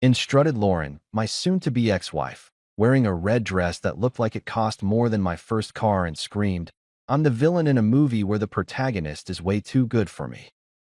In strutted Lauren, my soon-to-be ex-wife, wearing a red dress that looked like it cost more than my first car and screamed, "I'm the villain in a movie where the protagonist is way too good for me."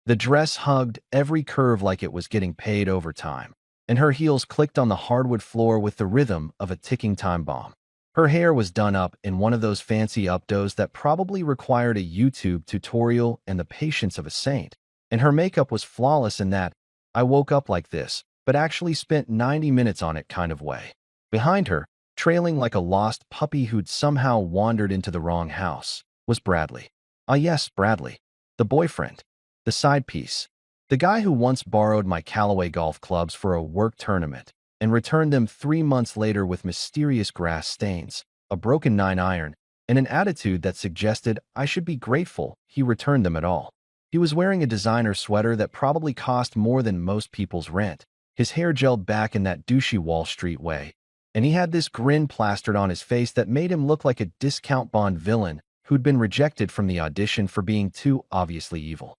The dress hugged every curve like it was getting paid overtime, and her heels clicked on the hardwood floor with the rhythm of a ticking time bomb. Her hair was done up in one of those fancy updos that probably required a YouTube tutorial and the patience of a saint, and her makeup was flawless in that "I woke up like this, but actually spent 90 minutes on it" kind of way. Behind her, trailing like a lost puppy who'd somehow wandered into the wrong house, was Bradley. Ah yes, Bradley. The boyfriend. The side piece. The guy who once borrowed my Callaway golf clubs for a work tournament and returned them 3 months later with mysterious grass stains, a broken 9-iron, and an attitude that suggested I should be grateful he returned them at all. He was wearing a designer sweater that probably cost more than most people's rent, his hair gelled back in that douchey Wall Street way, and he had this grin plastered on his face that made him look like a discount Bond villain who'd been rejected from the audition for being too obviously evil.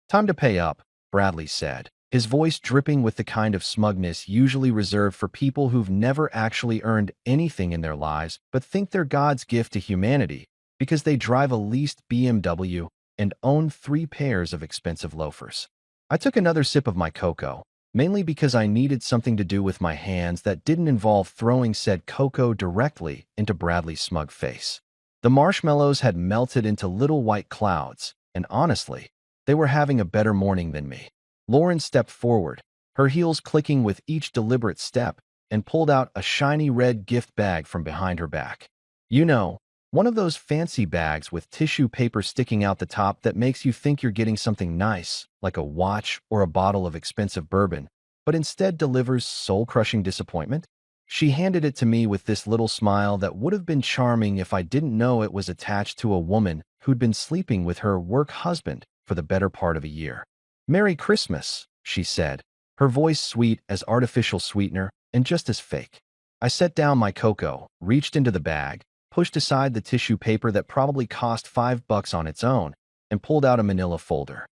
"Time to pay up," Bradley said, his voice dripping with the kind of smugness usually reserved for people who've never actually earned anything in their lives but think they're God's gift to humanity because they drive a leased BMW and own 3 pairs of expensive loafers. I took another sip of my cocoa, mainly because I needed something to do with my hands that didn't involve throwing said cocoa directly into Bradley's smug face. The marshmallows had melted into little white clouds, and honestly, they were having a better morning than me. Lauren stepped forward, her heels clicking with each deliberate step, and pulled out a shiny red gift bag from behind her back. You know, one of those fancy bags with tissue paper sticking out the top that makes you think you're getting something nice, like a watch or a bottle of expensive bourbon, but instead delivers soul-crushing disappointment. She handed it to me with this little smile that would have been charming if I didn't know it was attached to a woman who'd been sleeping with her work husband for the better part of a year. "Merry Christmas," she said, her voice sweet as artificial sweetener and just as fake. I set down my cocoa, reached into the bag, pushed aside the tissue paper that probably cost $5 on its own, and pulled out a manila folder.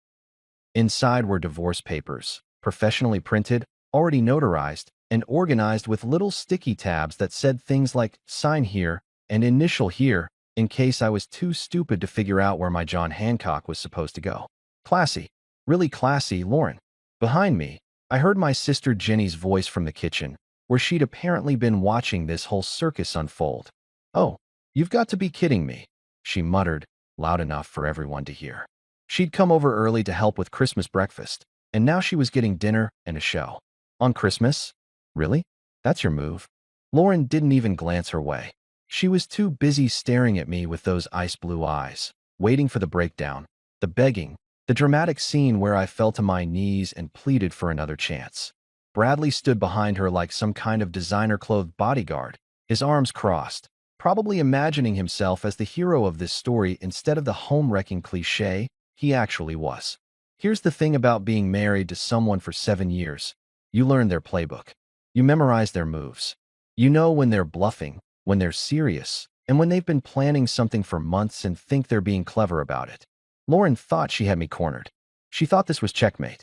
Inside were divorce papers, professionally printed, already notarized, and organized with little sticky tabs that said things like "sign here" and "initial here" in case I was too stupid to figure out where my John Hancock was supposed to go. Classy. Really classy, Lauren. Behind me, I heard my sister Jenny's voice from the kitchen, where she'd apparently been watching this whole circus unfold. "Oh, you've got to be kidding me," she muttered, loud enough for everyone to hear. She'd come over early to help with Christmas breakfast, and now she was getting dinner and a show. On Christmas? Really? That's your move? Lauren didn't even glance her way. She was too busy staring at me with those ice blue eyes, waiting for the breakdown, the begging, the dramatic scene where I fell to my knees and pleaded for another chance. Bradley stood behind her like some kind of designer-clothed bodyguard, his arms crossed, probably imagining himself as the hero of this story instead of the home-wrecking cliché he actually was. Here's the thing about being married to someone for 7 years. You learn their playbook. You memorize their moves. You know when they're bluffing, when they're serious, and when they've been planning something for months and think they're being clever about it. Lauren thought she had me cornered. She thought this was checkmate.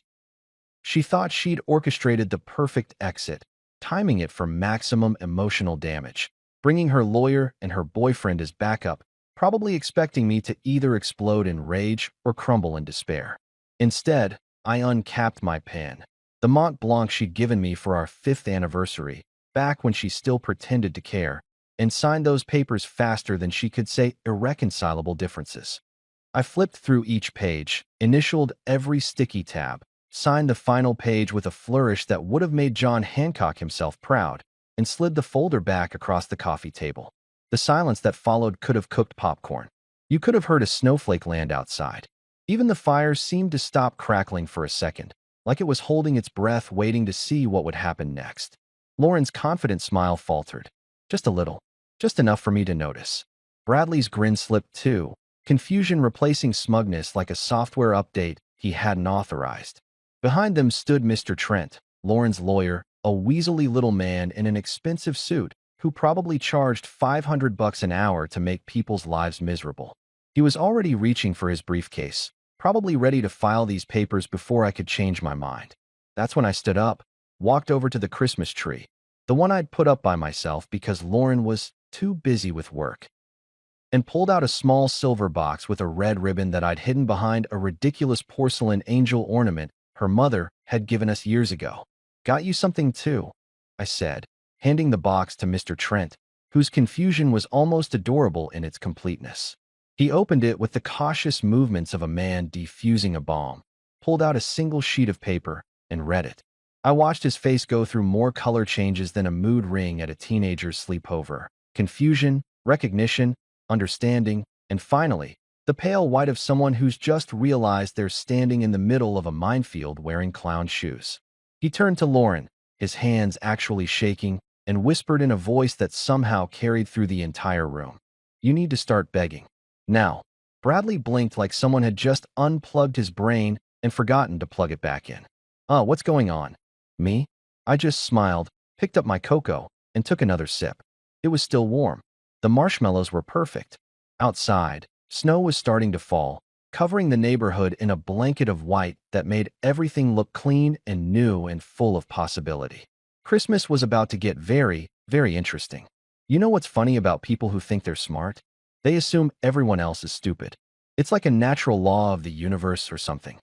She thought she'd orchestrated the perfect exit, timing it for maximum emotional damage, bringing her lawyer and her boyfriend as backup, probably expecting me to either explode in rage or crumble in despair. Instead, I uncapped my pen, the Mont Blanc she'd given me for our 5th anniversary, back when she still pretended to care, and signed those papers faster than she could say irreconcilable differences. I flipped through each page, initialed every sticky tab, signed the final page with a flourish that would have made John Hancock himself proud, and slid the folder back across the coffee table. The silence that followed could have cooked popcorn. You could have heard a snowflake land outside. Even the fire seemed to stop crackling for a second, like it was holding its breath waiting to see what would happen next. Lauren's confident smile faltered. Just a little. Just enough for me to notice. Bradley's grin slipped too, confusion replacing smugness like a software update he hadn't authorized. Behind them stood Mr. Trent, Lauren's lawyer, a weaselly little man in an expensive suit who probably charged $500 an hour to make people's lives miserable. He was already reaching for his briefcase, probably ready to file these papers before I could change my mind. That's when I stood up, walked over to the Christmas tree, the one I'd put up by myself because Lauren was too busy with work, and pulled out a small silver box with a red ribbon that I'd hidden behind a ridiculous porcelain angel ornament her mother had given us years ago. "Got you something too," I said, handing the box to Mr. Trent, whose confusion was almost adorable in its completeness. He opened it with the cautious movements of a man defusing a bomb, pulled out a single sheet of paper, and read it. I watched his face go through more color changes than a mood ring at a teenager's sleepover. Confusion, recognition, understanding, and finally, the pale white of someone who's just realized they're standing in the middle of a minefield wearing clown shoes. He turned to Lauren, his hands actually shaking, and whispered in a voice that somehow carried through the entire room. "You need to start begging. Now." Bradley blinked like someone had just unplugged his brain and forgotten to plug it back in. What's going on?" "Me?" I just smiled, picked up my cocoa, and took another sip. It was still warm. The marshmallows were perfect. Outside, snow was starting to fall, covering the neighborhood in a blanket of white that made everything look clean and new and full of possibility. Christmas was about to get very, very interesting. You know what's funny about people who think they're smart? They assume everyone else is stupid. It's like a natural law of the universe or something.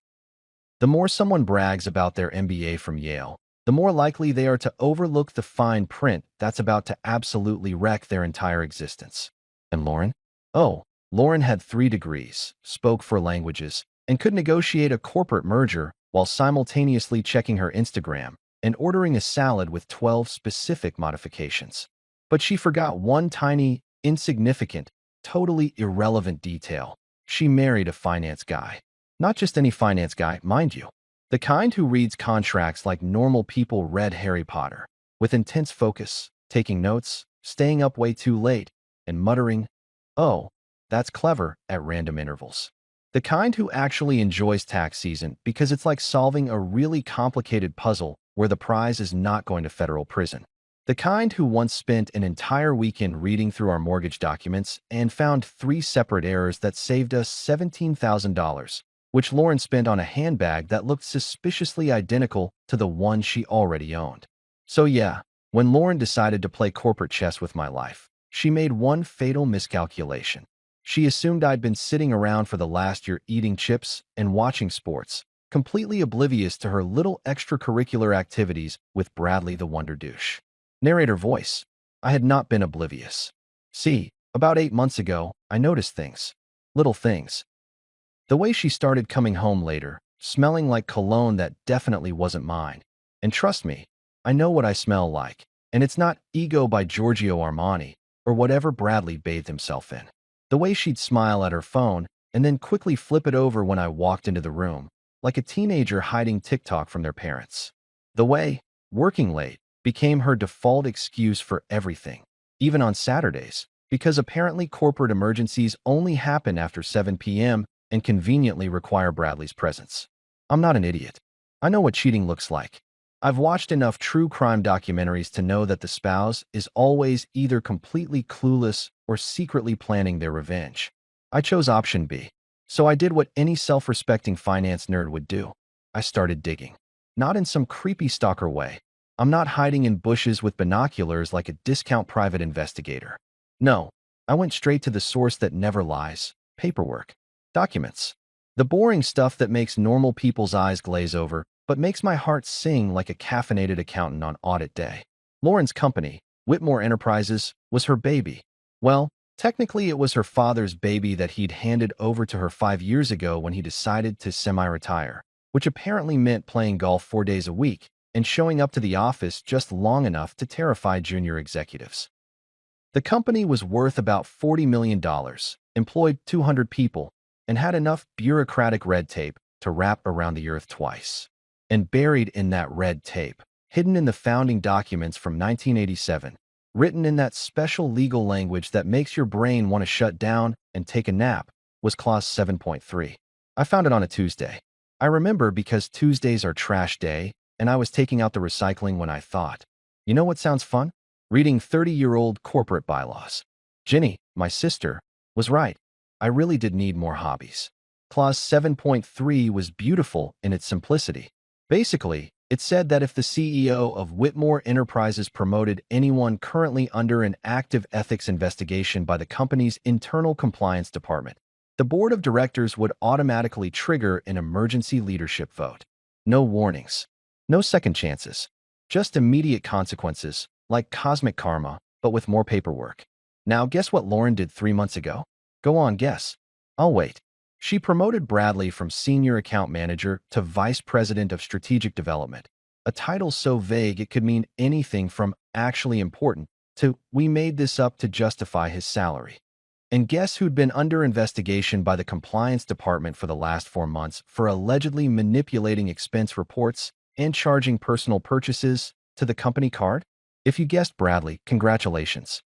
The more someone brags about their MBA from Yale, the more likely they are to overlook the fine print that's about to absolutely wreck their entire existence. And Lauren? Oh, Lauren had 3 degrees, spoke 4 languages, and could negotiate a corporate merger while simultaneously checking her Instagram and ordering a salad with 12 specific modifications. But she forgot one tiny, insignificant, totally irrelevant detail. She married a finance guy. Not just any finance guy, mind you. The kind who reads contracts like normal people read Harry Potter, with intense focus, taking notes, staying up way too late, and muttering, "Oh, that's clever," at random intervals. The kind who actually enjoys tax season because it's like solving a really complicated puzzle where the prize is not going to federal prison. The kind who once spent an entire weekend reading through our mortgage documents and found 3 separate errors that saved us $17,000, which Lauren spent on a handbag that looked suspiciously identical to the one she already owned. So yeah, when Lauren decided to play corporate chess with my life, she made one fatal miscalculation. She assumed I'd been sitting around for the last year eating chips and watching sports, completely oblivious to her little extracurricular activities with Bradley the Wonder Douche. Narrator voice. I had not been oblivious. See, about 8 months ago, I noticed things. Little things. The way she started coming home later, smelling like cologne that definitely wasn't mine. And trust me, I know what I smell like, and it's not Ego by Giorgio Armani or whatever Bradley bathed himself in. The way she'd smile at her phone and then quickly flip it over when I walked into the room, like a teenager hiding TikTok from their parents. The way, working late, became her default excuse for everything, even on Saturdays, because apparently corporate emergencies only happen after 7 p.m. and conveniently require Bradley's presence. I'm not an idiot. I know what cheating looks like. I've watched enough true crime documentaries to know that the spouse is always either completely clueless or secretly planning their revenge. I chose option B. So I did what any self-respecting finance nerd would do. I started digging. Not in some creepy stalker way. I'm not hiding in bushes with binoculars like a discount private investigator. No, I went straight to the source that never lies: paperwork. Documents. The boring stuff that makes normal people's eyes glaze over, but makes my heart sing like a caffeinated accountant on audit day. Lauren's company, Whitmore Enterprises, was her baby. Well, technically it was her father's baby that he'd handed over to her 5 years ago when he decided to semi-retire, which apparently meant playing golf 4 days a week and showing up to the office just long enough to terrify junior executives. The company was worth about $40 million, employed 200 people, and had enough bureaucratic red tape to wrap around the earth twice. And buried in that red tape, hidden in the founding documents from 1987, written in that special legal language that makes your brain want to shut down and take a nap, was Clause 7.3. I found it on a Tuesday. I remember because Tuesdays are trash day, and I was taking out the recycling when I thought, you know what sounds fun? Reading 30-year-old corporate bylaws. Ginny, my sister, was right. I really did need more hobbies. Clause 7.3 was beautiful in its simplicity. Basically, It said that if the CEO of Whitmore Enterprises promoted anyone currently under an active ethics investigation by the company's internal compliance department, the board of directors would automatically trigger an emergency leadership vote. No warnings, no second chances, just immediate consequences, like cosmic karma, but with more paperwork. Now, guess what Lauren did 3 months ago? Go on, guess. I'll wait. She promoted Bradley from senior account manager to vice president of strategic development, a title so vague it could mean anything from actually important to we made this up to justify his salary. And guess who'd been under investigation by the compliance department for the last 4 months for allegedly manipulating expense reports and charging personal purchases to the company card? If you guessed Bradley, congratulations.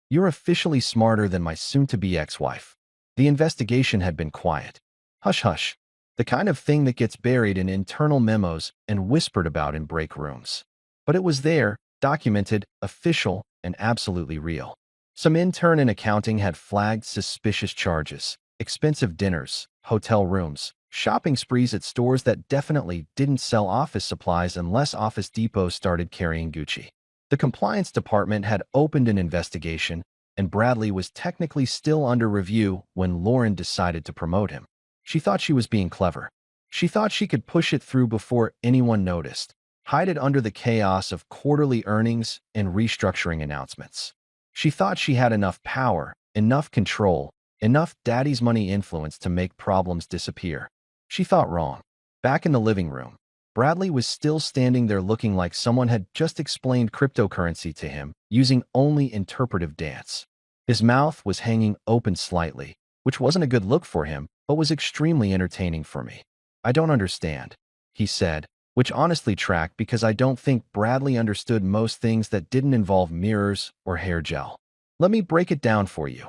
You're officially smarter than my soon-to-be ex-wife. The investigation had been quiet. Hush hush. The kind of thing that gets buried in internal memos and whispered about in break rooms. But it was there, documented, official, and absolutely real. Some intern in accounting had flagged suspicious charges, expensive dinners, hotel rooms, shopping sprees at stores that definitely didn't sell office supplies unless Office Depot started carrying Gucci. The compliance department had opened an investigation, and Bradley was technically still under review when Lauren decided to promote him. She thought she was being clever. She thought she could push it through before anyone noticed, hide it under the chaos of quarterly earnings and restructuring announcements. She thought she had enough power, enough control, enough daddy's money influence to make problems disappear. She thought wrong. Back in the living room, Bradley was still standing there looking like someone had just explained cryptocurrency to him, using only interpretive dance. His mouth was hanging open slightly, which wasn't a good look for him, but was extremely entertaining for me. I don't understand, he said, which honestly tracked because I don't think Bradley understood most things that didn't involve mirrors or hair gel. Let me break it down for you,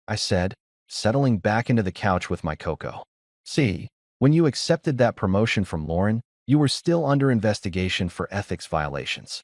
I said, settling back into the couch with my cocoa. See, when you accepted that promotion from Lauren, you were still under investigation for ethics violations.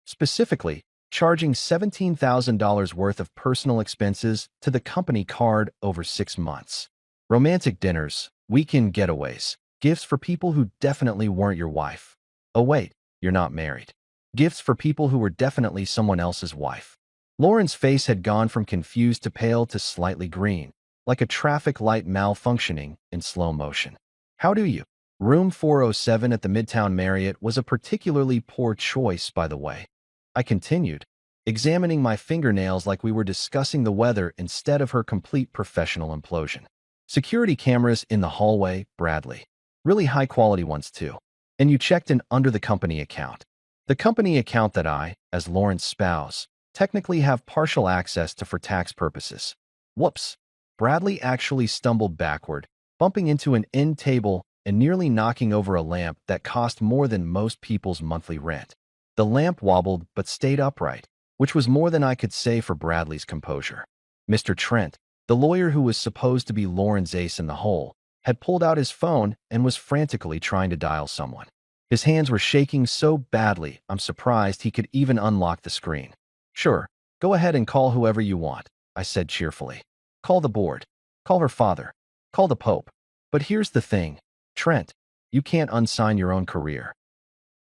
Specifically, charging $17,000 worth of personal expenses to the company card over 6 months. Romantic dinners, weekend getaways, gifts for people who definitely weren't your wife. Oh wait, you're not married. Gifts for people who were definitely someone else's wife. Lauren's face had gone from confused to pale to slightly green, like a traffic light malfunctioning in slow motion. How do you? Room 407 at the Midtown Marriott was a particularly poor choice, by the way. I continued, examining my fingernails like we were discussing the weather instead of her complete professional implosion. Security cameras in the hallway, Bradley. Really high-quality ones, too. And you checked in under the company account. The company account that I, as Lauren's spouse, technically have partial access to for tax purposes. Whoops. Bradley actually stumbled backward, bumping into an end table and nearly knocking over a lamp that cost more than most people's monthly rent. The lamp wobbled but stayed upright, which was more than I could say for Bradley's composure. Mr. Trent, the lawyer who was supposed to be Lauren's ace in the hole, had pulled out his phone and was frantically trying to dial someone. His hands were shaking so badly, I'm surprised he could even unlock the screen. Sure, go ahead and call whoever you want, I said cheerfully. Call the board. Call her father. Call the Pope. But here's the thing, Trent, you can't unsign your own career.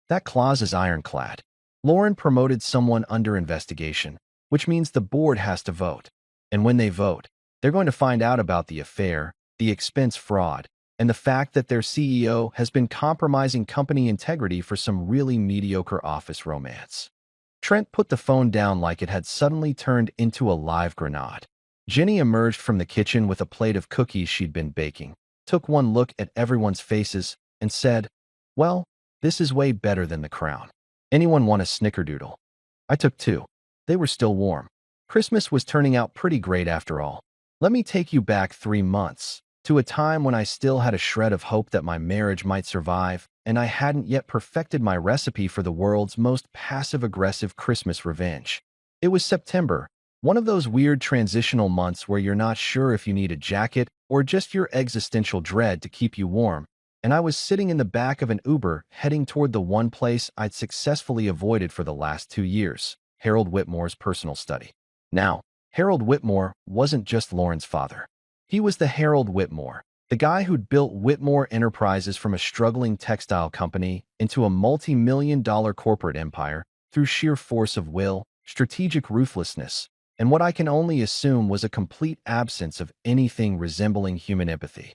That clause is ironclad. Lauren promoted someone under investigation, which means the board has to vote. And when they vote, they're going to find out about the affair, the expense fraud, and the fact that their CEO has been compromising company integrity for some really mediocre office romance. Trent put the phone down like it had suddenly turned into a live grenade. Jenny emerged from the kitchen with a plate of cookies she'd been baking, took one look at everyone's faces, and said, "Well, this is way better than the crown. Anyone want a snickerdoodle?" I took 2. They were still warm. Christmas was turning out pretty great after all. Let me take you back 3 months, to a time when I still had a shred of hope that my marriage might survive, and I hadn't yet perfected my recipe for the world's most passive-aggressive Christmas revenge. It was September, one of those weird transitional months where you're not sure if you need a jacket or just your existential dread to keep you warm, and I was sitting in the back of an Uber heading toward the one place I'd successfully avoided for the last 2 years, Harold Whitmore's personal study. Now, Harold Whitmore wasn't just Lauren's father. He was the Harold Whitmore, The guy who'd built Whitmore Enterprises from a struggling textile company into a multi-million-dollar corporate empire through sheer force of will, strategic ruthlessness, and what I can only assume was a complete absence of anything resembling human empathy.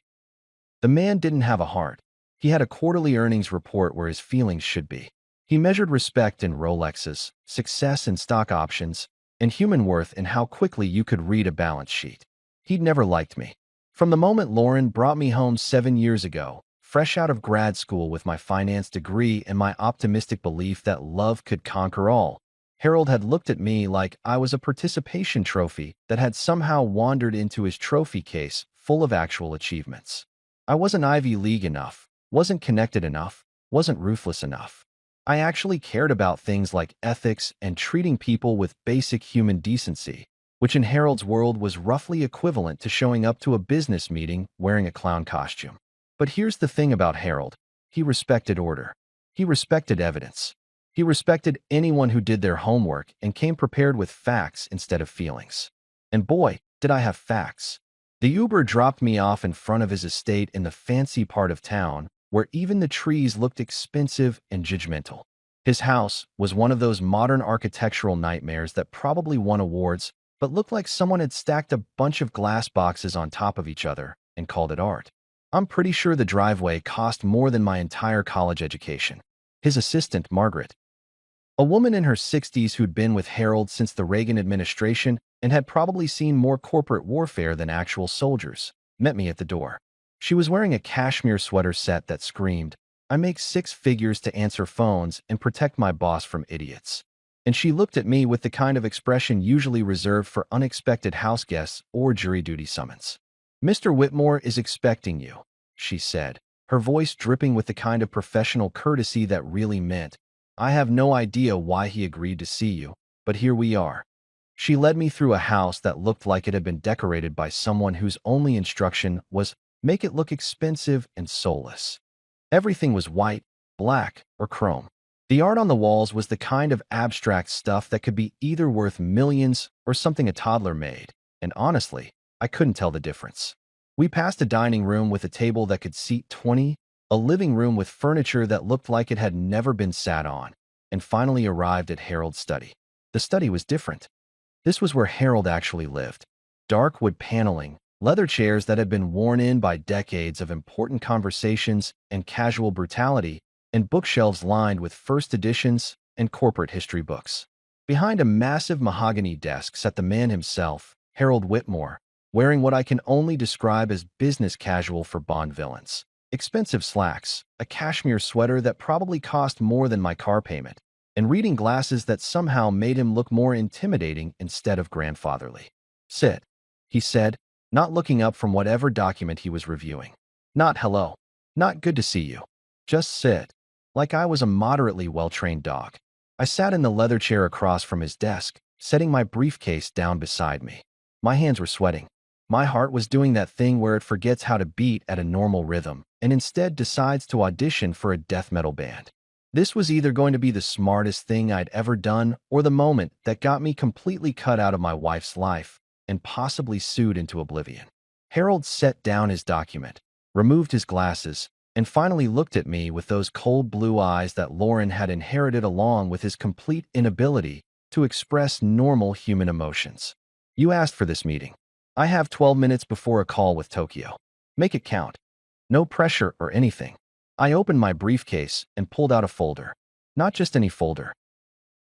The man didn't have a heart. He had a quarterly earnings report where his feelings should be. He measured respect in Rolexes, success in stock options, and human worth in how quickly you could read a balance sheet. He'd never liked me. From the moment Lauren brought me home 7 years ago, fresh out of grad school with my finance degree and my optimistic belief that love could conquer all, Harold had looked at me like I was a participation trophy that had somehow wandered into his trophy case full of actual achievements. I wasn't Ivy League enough, wasn't connected enough, wasn't ruthless enough. I actually cared about things like ethics and treating people with basic human decency, which in Harold's world was roughly equivalent to showing up to a business meeting wearing a clown costume. But here's the thing about Harold. He respected order. He respected evidence. He respected anyone who did their homework and came prepared with facts instead of feelings. And boy, did I have facts. The Uber dropped me off in front of his estate in the fancy part of town, where even the trees looked expensive and judgmental. His house was one of those modern architectural nightmares that probably won awards, but looked like someone had stacked a bunch of glass boxes on top of each other and called it art. I'm pretty sure the driveway cost more than my entire college education. His assistant, Margaret, a woman in her 60s who'd been with Harold since the Reagan administration and had probably seen more corporate warfare than actual soldiers, met me at the door. She was wearing a cashmere sweater set that screamed, "I make six figures to answer phones and protect my boss from idiots." And she looked at me with the kind of expression usually reserved for unexpected house guests or jury duty summons. "Mr. Whitmore is expecting you," she said, her voice dripping with the kind of professional courtesy that really meant, "I have no idea why he agreed to see you, but here we are." She led me through a house that looked like it had been decorated by someone whose only instruction was, make it look expensive and soulless. Everything was white, black, or chrome. The art on the walls was the kind of abstract stuff that could be either worth millions or something a toddler made, and honestly, I couldn't tell the difference. We passed a dining room with a table that could seat 20, a living room with furniture that looked like it had never been sat on, and finally arrived at Harold's study. The study was different. This was where Harold actually lived. Dark wood paneling, leather chairs that had been worn in by decades of important conversations and casual brutality, and bookshelves lined with first editions and corporate history books. Behind a massive mahogany desk sat the man himself, Harold Whitmore, wearing what I can only describe as business casual for Bond villains. Expensive slacks, a cashmere sweater that probably cost more than my car payment, and reading glasses that somehow made him look more intimidating instead of grandfatherly. "Sit," he said, not looking up from whatever document he was reviewing. Not hello. Not good to see you. Just sit. Like I was a moderately well-trained dog. I sat in the leather chair across from his desk, setting my briefcase down beside me. My hands were sweating. My heart was doing that thing where it forgets how to beat at a normal rhythm and instead decides to audition for a death metal band. This was either going to be the smartest thing I'd ever done or the moment that got me completely cut out of my wife's life and possibly sued into oblivion. Harold set down his document, removed his glasses, and finally looked at me with those cold blue eyes that Lauren had inherited along with his complete inability to express normal human emotions. "You asked for this meeting. I have 12 minutes before a call with Tokyo. Make it count. No pressure or anything." I opened my briefcase and pulled out a folder. Not just any folder.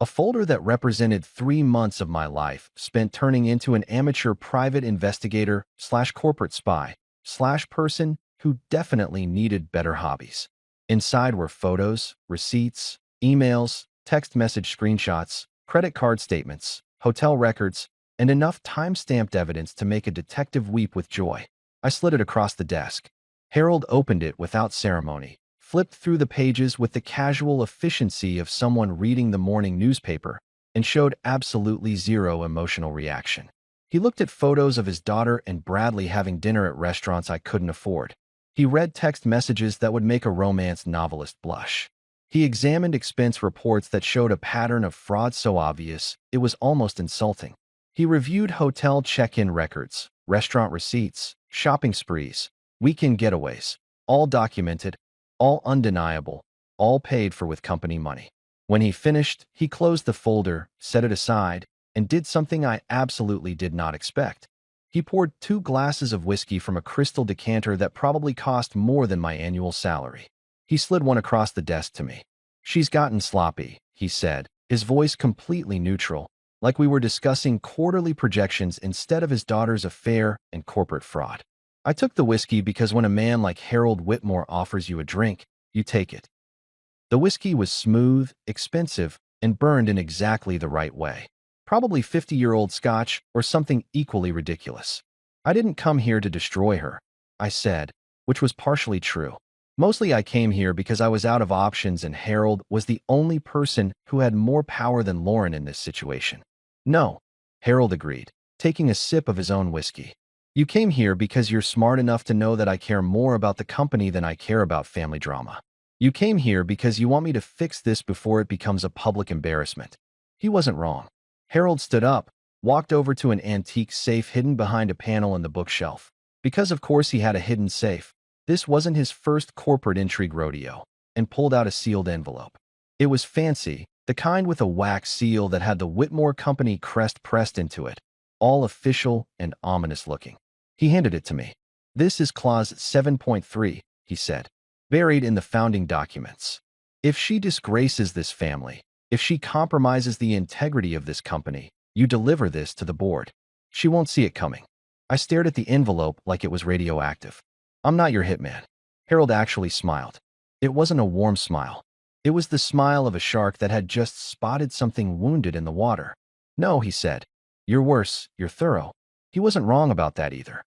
A folder that represented 3 months of my life spent turning into an amateur private investigator / corporate spy / person who definitely needed better hobbies. Inside were photos, receipts, emails, text message screenshots, credit card statements, hotel records, and enough time-stamped evidence to make a detective weep with joy. I slid it across the desk. Harold opened it without ceremony, flipped through the pages with the casual efficiency of someone reading the morning newspaper, and showed absolutely zero emotional reaction. He looked at photos of his daughter and Bradley having dinner at restaurants I couldn't afford. He read text messages that would make a romance novelist blush. He examined expense reports that showed a pattern of fraud so obvious it was almost insulting. He reviewed hotel check-in records, restaurant receipts, shopping sprees, Weekend getaways. All documented, all undeniable, all paid for with company money. When he finished, he closed the folder, set it aside, and did something I absolutely did not expect. He poured 2 glasses of whiskey from a crystal decanter that probably cost more than my annual salary. He slid one across the desk to me. "She's gotten sloppy," he said, his voice completely neutral, like we were discussing quarterly projections instead of his daughter's affair and corporate fraud. I took the whiskey because when a man like Harold Whitmore offers you a drink, you take it. The whiskey was smooth, expensive, and burned in exactly the right way. Probably 50-year-old Scotch or something equally ridiculous. "I didn't come here to destroy her," I said, which was partially true. Mostly I came here because I was out of options and Harold was the only person who had more power than Lauren in this situation. "No," Harold agreed, taking a sip of his own whiskey. "You came here because you're smart enough to know that I care more about the company than I care about family drama. You came here because you want me to fix this before it becomes a public embarrassment." He wasn't wrong. Harold stood up, walked over to an antique safe hidden behind a panel in the bookshelf. Because of course he had a hidden safe. This wasn't his first corporate intrigue rodeo, and pulled out a sealed envelope. It was fancy, the kind with a wax seal that had the Whitmore Company crest pressed into it, all official and ominous looking. He handed it to me. "This is Clause 7.3, he said, "buried in the founding documents. If she disgraces this family, if she compromises the integrity of this company, you deliver this to the board. She won't see it coming." I stared at the envelope like it was radioactive. "I'm not your hitman." Harold actually smiled. It wasn't a warm smile. It was the smile of a shark that had just spotted something wounded in the water. "No," he said. "You're worse, you're thorough." He wasn't wrong about that either.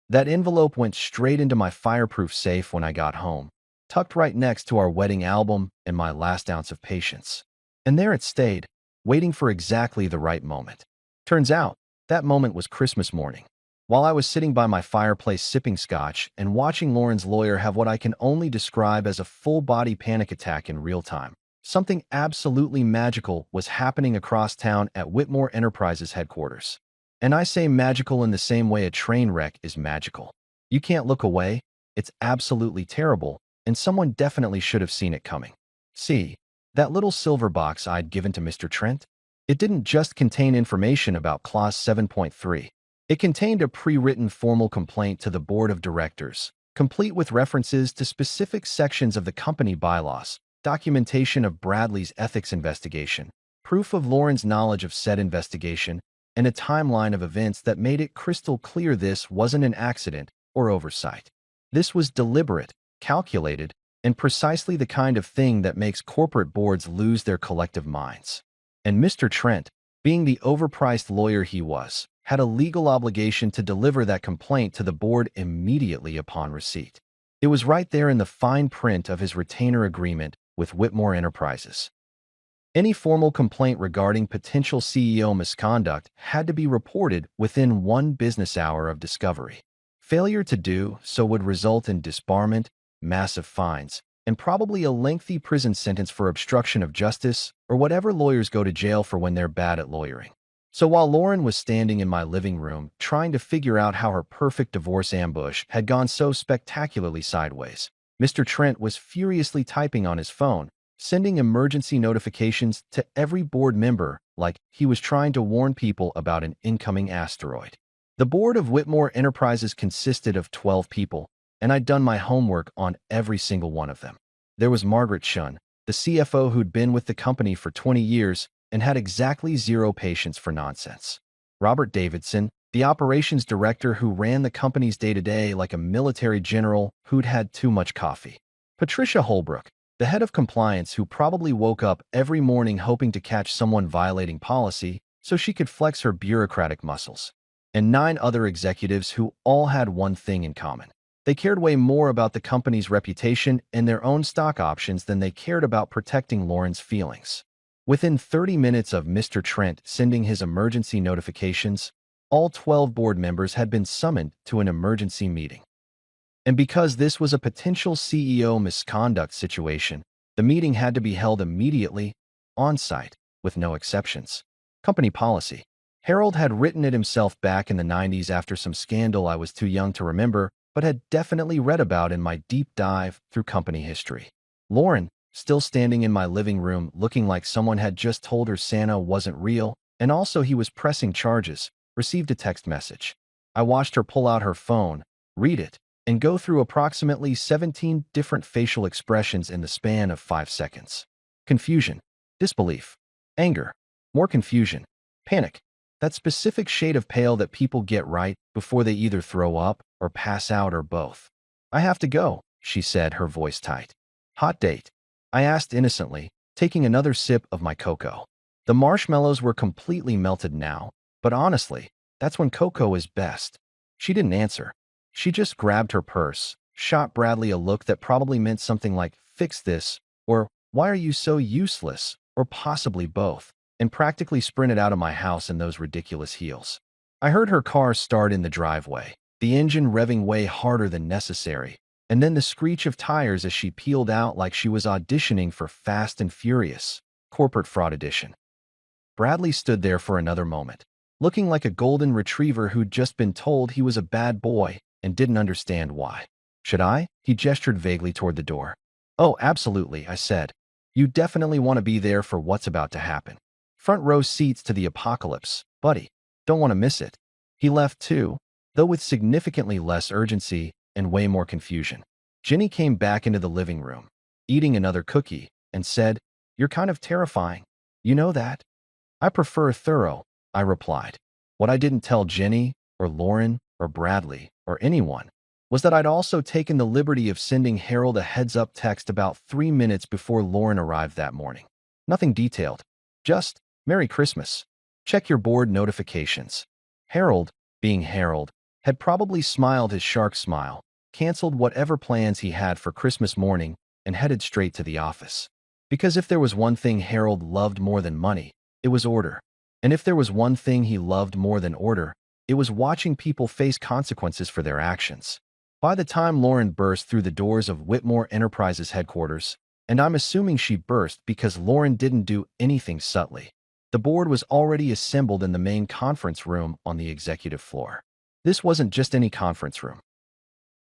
That envelope went straight into my fireproof safe when I got home, tucked right next to our wedding album and my last ounce of patience. And there it stayed, waiting for exactly the right moment. Turns out, that moment was Christmas morning. While I was sitting by my fireplace sipping scotch and watching Lauren's lawyer have what I can only describe as a full-body panic attack in real time, something absolutely magical was happening across town at Whitmore Enterprises headquarters. And I say magical in the same way a train wreck is magical. You can't look away, it's absolutely terrible, and someone definitely should have seen it coming. See, that little silver box I'd given to Mr. Trent? It didn't just contain information about Clause 7.3. It contained a pre-written formal complaint to the board of directors, complete with references to specific sections of the company bylaws, documentation of Bradley's ethics investigation, proof of Lauren's knowledge of said investigation, and a timeline of events that made it crystal clear this wasn't an accident or oversight. This was deliberate, calculated, and precisely the kind of thing that makes corporate boards lose their collective minds. And Mr. Trent, being the overpriced lawyer he was, had a legal obligation to deliver that complaint to the board immediately upon receipt. It was right there in the fine print of his retainer agreement with Whitmore Enterprises. Any formal complaint regarding potential CEO misconduct had to be reported within 1 business hour of discovery. Failure to do so would result in disbarment, massive fines, and probably a lengthy prison sentence for obstruction of justice or whatever lawyers go to jail for when they're bad at lawyering. So while Lauren was standing in my living room trying to figure out how her perfect divorce ambush had gone so spectacularly sideways, Mr. Trent was furiously typing on his phone, sending emergency notifications to every board member like he was trying to warn people about an incoming asteroid. The board of Whitmore Enterprises consisted of 12 people, and I'd done my homework on every single one of them. There was Margaret Shun, the CFO who'd been with the company for 20 years and had exactly zero patience for nonsense. Robert Davidson, the operations director who ran the company's day-to-day like a military general who'd had too much coffee. Patricia Holbrook, the head of compliance who probably woke up every morning hoping to catch someone violating policy so she could flex her bureaucratic muscles. And 9 other executives who all had one thing in common. They cared way more about the company's reputation and their own stock options than they cared about protecting Lauren's feelings. Within 30 minutes of Mr. Trent sending his emergency notifications, all 12 board members had been summoned to an emergency meeting. And because this was a potential CEO misconduct situation, the meeting had to be held immediately, on-site, with no exceptions. Company policy. Harold had written it himself back in the 90s after some scandal I was too young to remember, but had definitely read about in my deep dive through company history. Lauren, still standing in my living room looking like someone had just told her Santa wasn't real, and also he was pressing charges, received a text message. I watched her pull out her phone, read it, and go through approximately 17 different facial expressions in the span of 5 seconds. Confusion, disbelief, anger, more confusion, panic, that specific shade of pale that people get right before they either throw up or pass out or both. "I have to go," she said, her voice tight. "Hot date?" I asked innocently, taking another sip of my cocoa. The marshmallows were completely melted now, but honestly, that's when cocoa is best. She didn't answer. She just grabbed her purse, shot Bradley a look that probably meant something like, "Fix this," or "Why are you so useless?" or possibly both, and practically sprinted out of my house in those ridiculous heels. I heard her car start in the driveway, the engine revving way harder than necessary, and then the screech of tires as she peeled out like she was auditioning for Fast and Furious, Corporate Fraud Edition. Bradley stood there for another moment, looking like a golden retriever who'd just been told he was a bad boy and didn't understand why. "Should I?" He gestured vaguely toward the door. "Oh, absolutely," I said. "You definitely want to be there for what's about to happen. Front row seats to the apocalypse, buddy. Don't want to miss it." He left too, though with significantly less urgency and way more confusion. Jenny came back into the living room, eating another cookie, and said, "You're kind of terrifying. You know that?" "I prefer thorough," I replied. What I didn't tell Jenny, or Lauren, or Bradley, or anyone, was that I'd also taken the liberty of sending Harold a heads-up text about 3 minutes before Lauren arrived that morning. Nothing detailed, just, "Merry Christmas. Check your board notifications." Harold, being Harold, had probably smiled his shark smile, canceled whatever plans he had for Christmas morning, and headed straight to the office. Because if there was one thing Harold loved more than money, it was order. And if there was one thing he loved more than order, it was watching people face consequences for their actions. By the time Lauren burst through the doors of Whitmore Enterprises headquarters, and I'm assuming she burst because Lauren didn't do anything subtly, the board was already assembled in the main conference room on the executive floor. This wasn't just any conference room.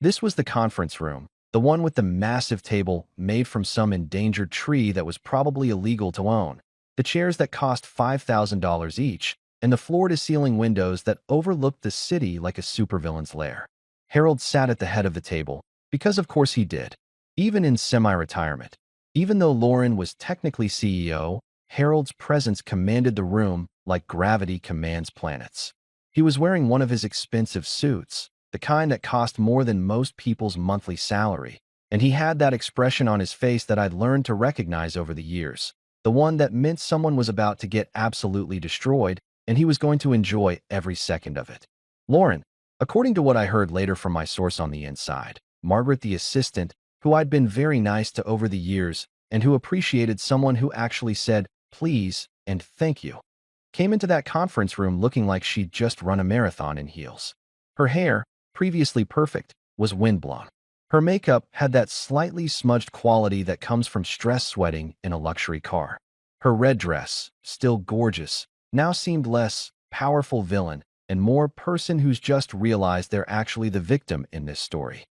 This was the conference room, the one with the massive table made from some endangered tree that was probably illegal to own, the chairs that cost $5,000 each, and the floor-to-ceiling windows that overlooked the city like a supervillain's lair. Harold sat at the head of the table, because of course he did, even in semi-retirement. Even though Lauren was technically CEO, Harold's presence commanded the room like gravity commands planets. He was wearing one of his expensive suits, the kind that cost more than most people's monthly salary, and he had that expression on his face that I'd learned to recognize over the years, the one that meant someone was about to get absolutely destroyed, and he was going to enjoy every second of it. Lauren, according to what I heard later from my source on the inside, Margaret the assistant, who I'd been very nice to over the years and who appreciated someone who actually said, "Please," and "Thank you," came into that conference room looking like she'd just run a marathon in heels. Her hair, previously perfect, was windblown. Her makeup had that slightly smudged quality that comes from stress sweating in a luxury car. Her red dress, still gorgeous, now seemed less powerful villain and more person who's just realized they're actually the victim in this story.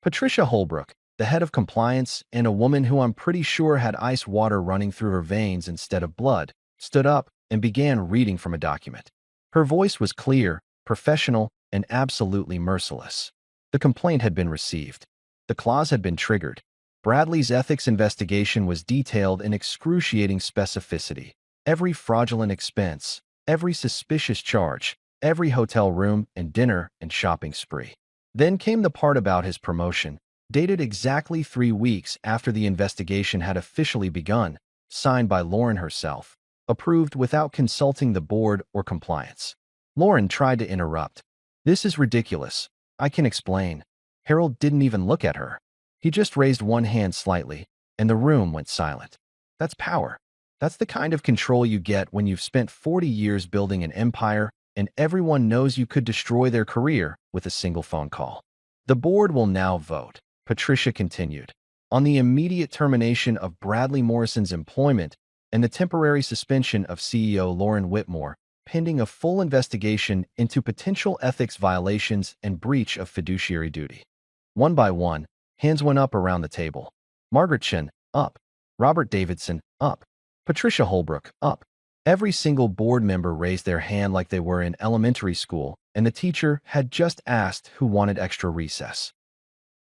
Patricia Holbrook, the head of compliance and a woman who I'm pretty sure had ice water running through her veins instead of blood, stood up and began reading from a document. Her voice was clear, professional, and absolutely merciless. The complaint had been received. The clause had been triggered. Bradley's ethics investigation was detailed in excruciating specificity. Every fraudulent expense, every suspicious charge, every hotel room and dinner and shopping spree. Then came the part about his promotion, dated exactly 3 weeks after the investigation had officially begun, signed by Lauren herself, approved without consulting the board or compliance. Lauren tried to interrupt. "This is ridiculous. I can explain." Harold didn't even look at her. He just raised one hand slightly, and the room went silent. That's power. That's the kind of control you get when you've spent 40 years building an empire and everyone knows you could destroy their career with a single phone call. "The board will now vote," Patricia continued, "on the immediate termination of Bradley Morrison's employment and the temporary suspension of CEO Lauren Whitmore pending a full investigation into potential ethics violations and breach of fiduciary duty. One by one, hands went up around the table. Margaret Chin, up. Robert Davidson, up. Patricia Holbrook, up. Every single board member raised their hand like they were in elementary school, and the teacher had just asked who wanted extra recess.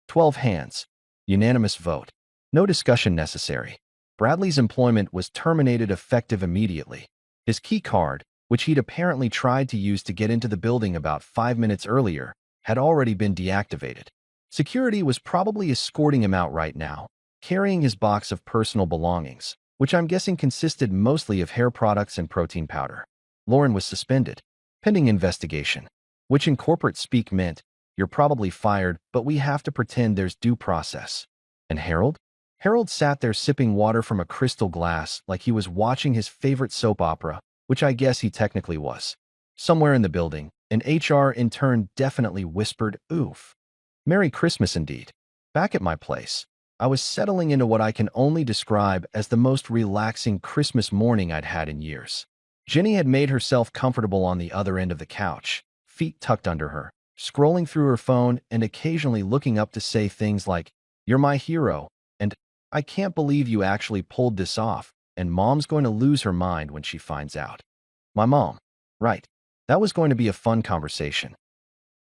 12 hands. Unanimous vote. No discussion necessary. Bradley's employment was terminated effective immediately. His key card, which he'd apparently tried to use to get into the building about 5 minutes earlier, had already been deactivated. Security was probably escorting him out right now, carrying his box of personal belongings, which I'm guessing consisted mostly of hair products and protein powder. Lauren was suspended, pending investigation, which in corporate speak meant, you're probably fired, but we have to pretend there's due process. And Harold? Harold sat there sipping water from a crystal glass like he was watching his favorite soap opera, which I guess he technically was. Somewhere in the building, an HR intern definitely whispered, "Oof. Merry Christmas indeed." Back at my place, I was settling into what I can only describe as the most relaxing Christmas morning I'd had in years. Jenny had made herself comfortable on the other end of the couch, feet tucked under her, scrolling through her phone and occasionally looking up to say things like, "You're my hero," and "I can't believe you actually pulled this off," and "Mom's going to lose her mind when she finds out." My mom. Right. That was going to be a fun conversation.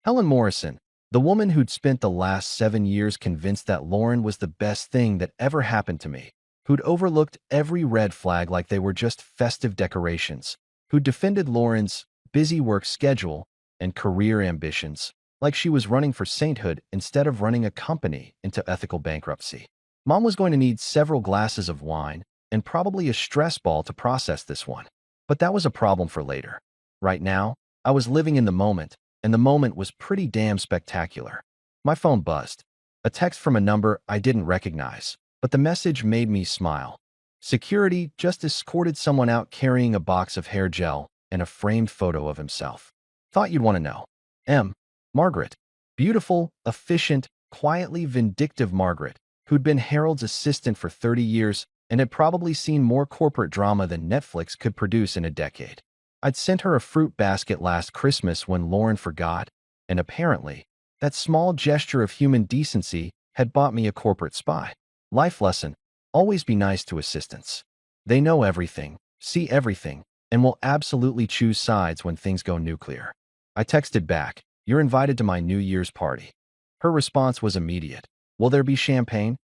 Helen Morrison, the woman who'd spent the last 7 years convinced that Lauren was the best thing that ever happened to me, who'd overlooked every red flag like they were just festive decorations, who defended Lauren's busy work schedule and career ambitions like she was running for sainthood instead of running a company into ethical bankruptcy. Mom was going to need several glasses of wine and probably a stress ball to process this one. But that was a problem for later. Right now, I was living in the moment, and the moment was pretty damn spectacular. My phone buzzed. A text from a number I didn't recognize, but the message made me smile. Security just escorted someone out carrying a box of hair gel and a framed photo of himself. Thought you'd want to know. Margaret. Beautiful, efficient, quietly vindictive Margaret, who'd been Harold's assistant for 30 years and had probably seen more corporate drama than Netflix could produce in a decade. I'd sent her a fruit basket last Christmas when Lauren forgot, and apparently, that small gesture of human decency had bought me a corporate spy. Life lesson: always be nice to assistants. They know everything, see everything, and will absolutely choose sides when things go nuclear. I texted back, "You're invited to my New Year's party." Her response was immediate. "Will there be champagne?"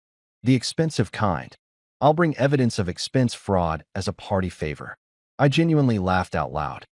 "The expensive kind. I'll bring evidence of expense fraud as a party favor." I genuinely laughed out loud.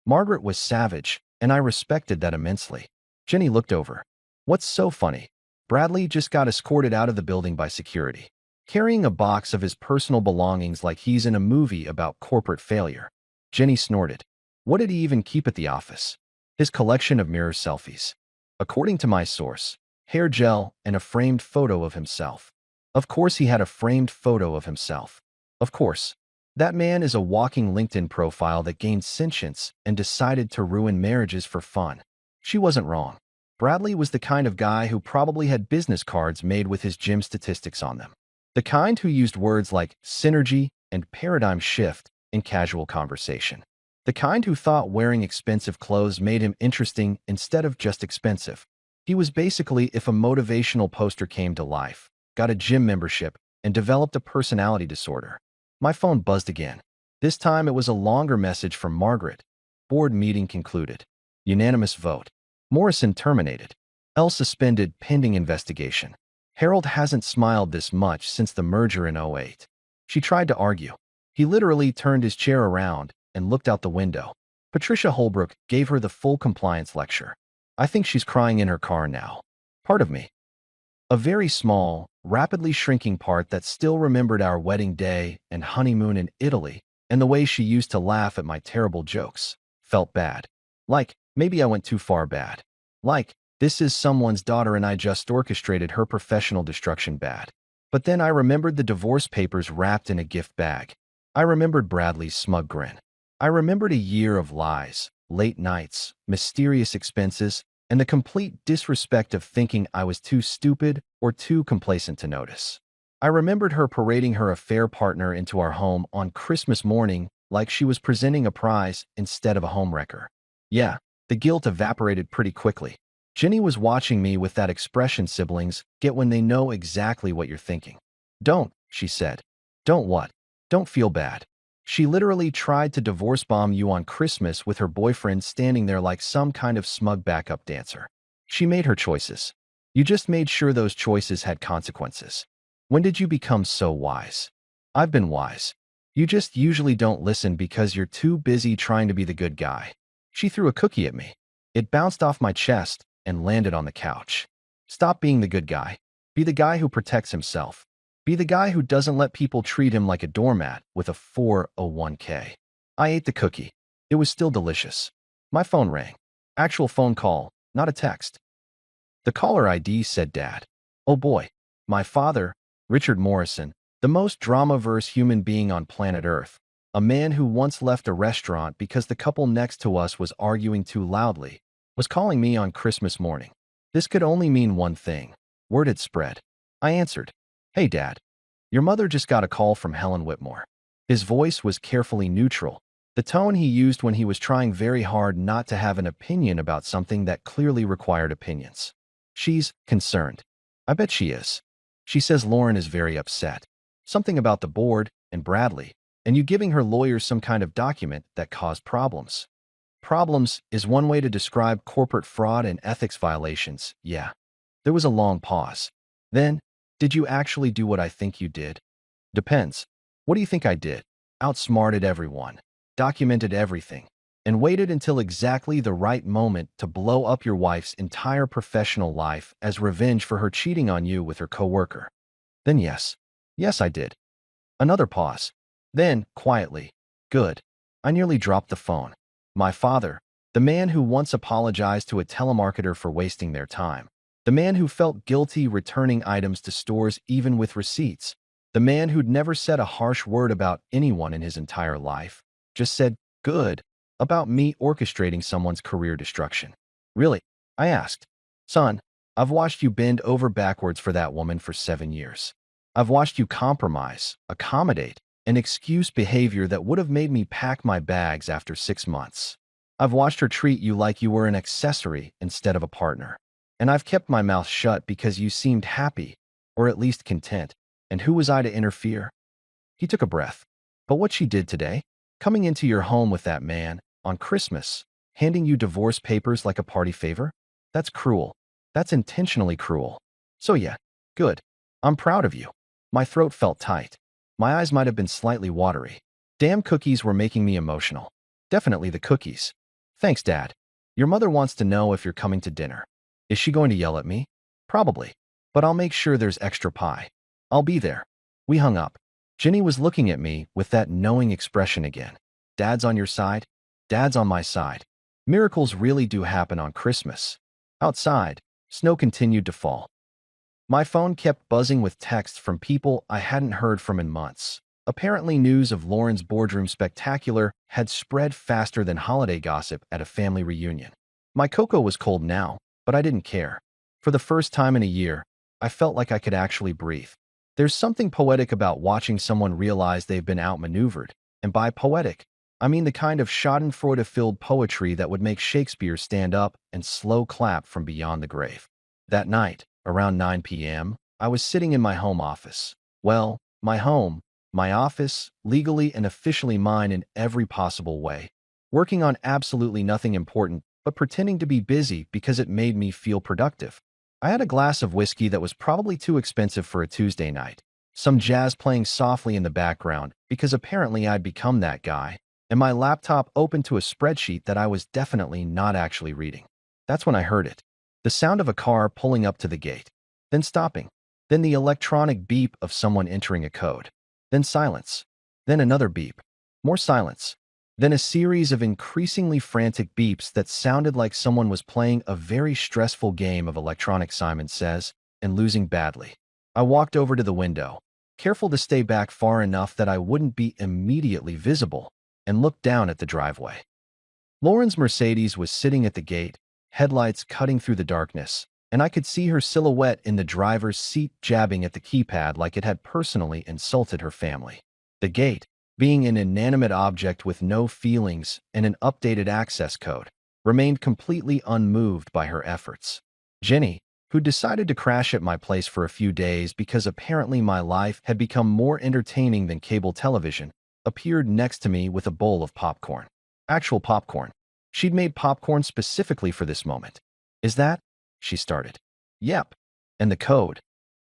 Margaret was savage, and I respected that immensely. Jenny looked over. "What's so funny? Bradley just got escorted out of the building by security, carrying a box of his personal belongings like he's in a movie about corporate failure." Jenny snorted. "What did he even keep at the office?" "His collection of mirror selfies. According to my source, hair gel and a framed photo of himself." Of course he had a framed photo of himself. Of course. That man is a walking LinkedIn profile that gained sentience and decided to ruin marriages for fun. She wasn't wrong. Bradley was the kind of guy who probably had business cards made with his gym statistics on them. The kind who used words like synergy and paradigm shift in casual conversation. The kind who thought wearing expensive clothes made him interesting instead of just expensive. He was basically if a motivational poster came to life, got a gym membership, and developed a personality disorder. My phone buzzed again. This time it was a longer message from Margaret. Board meeting concluded. Unanimous vote. Morrison terminated. L suspended pending investigation. Harold hasn't smiled this much since the merger in '08. She tried to argue. He literally turned his chair around and looked out the window. Patricia Holbrook gave her the full compliance lecture. I think she's crying in her car now. Part of me. A very small, rapidly shrinking part that still remembered our wedding day and honeymoon in Italy and the way she used to laugh at my terrible jokes. Felt bad. Like, maybe I went too far bad. Like, this is someone's daughter and I just orchestrated her professional destruction bad. But then I remembered the divorce papers wrapped in a gift bag. I remembered Bradley's smug grin. I remembered a year of lies, late nights, mysterious expenses, and the complete disrespect of thinking I was too stupid or too complacent to notice. I remembered her parading her affair partner into our home on Christmas morning like she was presenting a prize instead of a homewrecker. Yeah, the guilt evaporated pretty quickly. Jenny was watching me with that expression siblings get when they know exactly what you're thinking. Don't, she said. Don't what? Don't feel bad. She literally tried to divorce bomb you on Christmas with her boyfriend standing there like some kind of smug backup dancer. She made her choices. You just made sure those choices had consequences. When did you become so wise? I've been wise. You just usually don't listen because you're too busy trying to be the good guy. She threw a cookie at me. It bounced off my chest and landed on the couch. Stop being the good guy. Be the guy who protects himself. Be the guy who doesn't let people treat him like a doormat with a 401k. I ate the cookie. It was still delicious. My phone rang. Actual phone call, not a text. The caller ID said Dad. Oh boy. My father, Richard Morrison, the most drama-verse human being on planet Earth, a man who once left a restaurant because the couple next to us was arguing too loudly, was calling me on Christmas morning. This could only mean one thing. Word had spread. I answered. Hey, Dad. Your mother just got a call from Helen Whitmore. His voice was carefully neutral, the tone he used when he was trying very hard not to have an opinion about something that clearly required opinions. She's concerned. I bet she is. She says Lauren is very upset. Something about the board and Bradley, and you giving her lawyers some kind of document that caused problems. Problems is one way to describe corporate fraud and ethics violations, yeah. There was a long pause. Then, did you actually do what I think you did? Depends. What do you think I did? Outsmarted everyone, documented everything, and waited until exactly the right moment to blow up your wife's entire professional life as revenge for her cheating on you with her coworker. Then yes. Yes, I did. Another pause. Then, quietly, good. I nearly dropped the phone. My father, the man who once apologized to a telemarketer for wasting their time, the man who felt guilty returning items to stores even with receipts, the man who'd never said a harsh word about anyone in his entire life, just said, good, about me orchestrating someone's career destruction. Really? I asked. Son, I've watched you bend over backwards for that woman for 7 years. I've watched you compromise, accommodate, and excuse behavior that would have made me pack my bags after 6 months. I've watched her treat you like you were an accessory instead of a partner. And I've kept my mouth shut because you seemed happy, or at least content. And who was I to interfere? He took a breath. But what she did today, coming into your home with that man, on Christmas, handing you divorce papers like a party favor? That's cruel. That's intentionally cruel. So yeah, good. I'm proud of you. My throat felt tight. My eyes might have been slightly watery. Damn cookies were making me emotional. Definitely the cookies. Thanks, Dad. Your mother wants to know if you're coming to dinner. Is she going to yell at me? Probably. But I'll make sure there's extra pie. I'll be there. We hung up. Jenny was looking at me with that knowing expression again. Dad's on your side? Dad's on my side. Miracles really do happen on Christmas. Outside, snow continued to fall. My phone kept buzzing with texts from people I hadn't heard from in months. Apparently news of Lauren's boardroom spectacular had spread faster than holiday gossip at a family reunion. My cocoa was cold now, but I didn't care. For the first time in a year, I felt like I could actually breathe. There's something poetic about watching someone realize they've been outmaneuvered, and by poetic, I mean the kind of schadenfreude-filled poetry that would make Shakespeare stand up and slow clap from beyond the grave. That night, around 9 p.m., I was sitting in my home office. Well, my home, my office, legally and officially mine in every possible way. Working on absolutely nothing important, but pretending to be busy because it made me feel productive. I had a glass of whiskey that was probably too expensive for a Tuesday night, some jazz playing softly in the background because apparently I'd become that guy, and my laptop open to a spreadsheet that I was definitely not actually reading. That's when I heard it. The sound of a car pulling up to the gate, then stopping, then the electronic beep of someone entering a code, then silence, then another beep, more silence, then a series of increasingly frantic beeps that sounded like someone was playing a very stressful game of electronic Simon Says and losing badly. I walked over to the window, careful to stay back far enough that I wouldn't be immediately visible, and looked down at the driveway. Lauren's Mercedes was sitting at the gate, headlights cutting through the darkness, and I could see her silhouette in the driver's seat jabbing at the keypad like it had personally insulted her family. The gate, being an inanimate object with no feelings and an updated access code, remained completely unmoved by her efforts. Jenny, who decided to crash at my place for a few days because apparently my life had become more entertaining than cable television, appeared next to me with a bowl of popcorn. Actual popcorn. She'd made popcorn specifically for this moment. Is that? She started. Yep. And the code.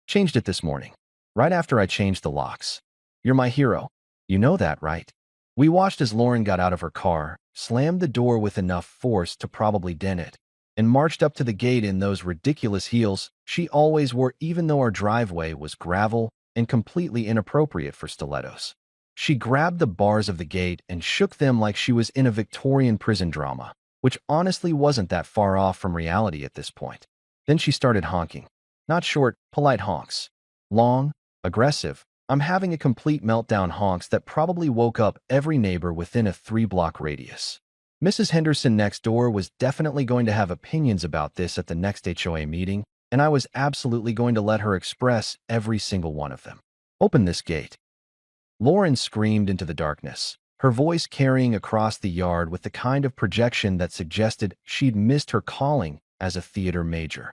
Changed it this morning. Right after I changed the locks. You're my hero. You know that, right? We watched as Lauren got out of her car, slammed the door with enough force to probably dent it, and marched up to the gate in those ridiculous heels she always wore even though our driveway was gravel and completely inappropriate for stilettos. She grabbed the bars of the gate and shook them like she was in a Victorian prison drama, which honestly wasn't that far off from reality at this point. Then she started honking. Not short, polite honks. Long, aggressive, I'm having a complete meltdown honks that probably woke up every neighbor within a 3-block radius. Mrs. Henderson next door was definitely going to have opinions about this at the next HOA meeting, and I was absolutely going to let her express every single one of them. Open this gate. Lauren screamed into the darkness, her voice carrying across the yard with the kind of projection that suggested she'd missed her calling as a theater major.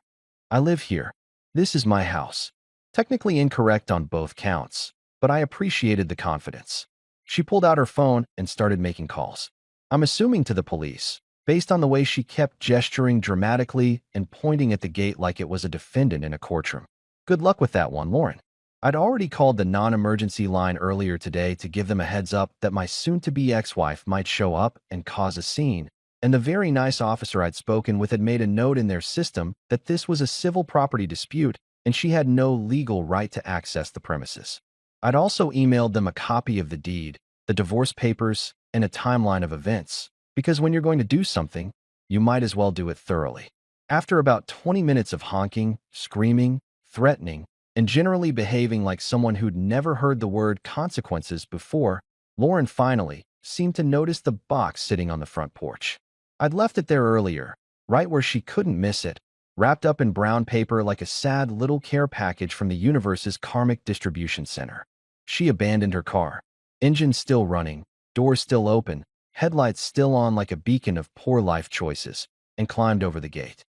I live here. This is my house. Technically incorrect on both counts, but I appreciated the confidence. She pulled out her phone and started making calls. I'm assuming to the police, based on the way she kept gesturing dramatically and pointing at the gate like it was a defendant in a courtroom. Good luck with that one, Lauren. I'd already called the non-emergency line earlier today to give them a heads up that my soon-to-be ex-wife might show up and cause a scene, and the very nice officer I'd spoken with had made a note in their system that this was a civil property dispute and she had no legal right to access the premises. I'd also emailed them a copy of the deed, the divorce papers, and a timeline of events, because when you're going to do something, you might as well do it thoroughly. After about 20 minutes of honking, screaming, threatening, and generally behaving like someone who'd never heard the word consequences before, Lauren finally seemed to notice the box sitting on the front porch. I'd left it there earlier, right where she couldn't miss it, wrapped up in brown paper like a sad little care package from the universe's karmic distribution center. She abandoned her car, engine still running, doors still open, headlights still on like a beacon of poor life choices, and climbed over the gate.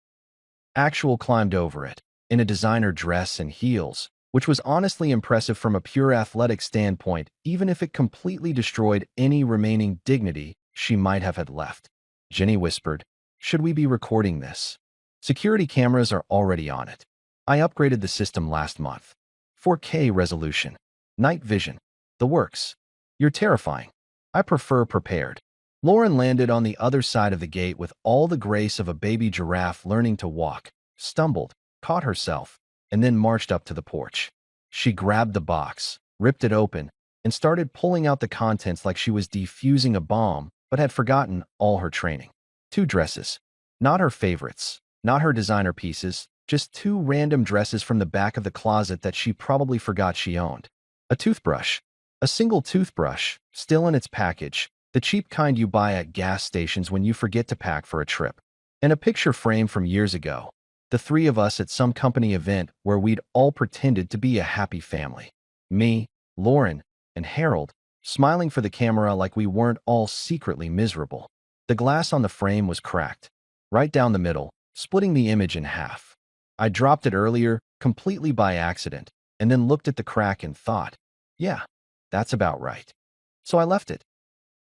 Climbed over it, in a designer dress and heels, which was honestly impressive from a pure athletic standpoint, even if it completely destroyed any remaining dignity she might have had left. Jenny whispered, "Should we be recording this? Security cameras are already on it. I upgraded the system last month. 4K resolution. Night vision. The works. You're terrifying. I prefer prepared." Lauren landed on the other side of the gate with all the grace of a baby giraffe learning to walk, stumbled, caught herself, and then marched up to the porch. She grabbed the box, ripped it open, and started pulling out the contents like she was defusing a bomb, but had forgotten all her training. 2 dresses. Not her favorites, not her designer pieces, just 2 random dresses from the back of the closet that she probably forgot she owned. A toothbrush. A single toothbrush, still in its package, the cheap kind you buy at gas stations when you forget to pack for a trip. And a picture frame from years ago. The 3 of us at some company event where we'd all pretended to be a happy family. Me, Lauren, and Harold, smiling for the camera like we weren't all secretly miserable. The glass on the frame was cracked, right down the middle, splitting the image in half. I dropped it earlier, completely by accident, and then looked at the crack and thought, yeah, that's about right. So I left it.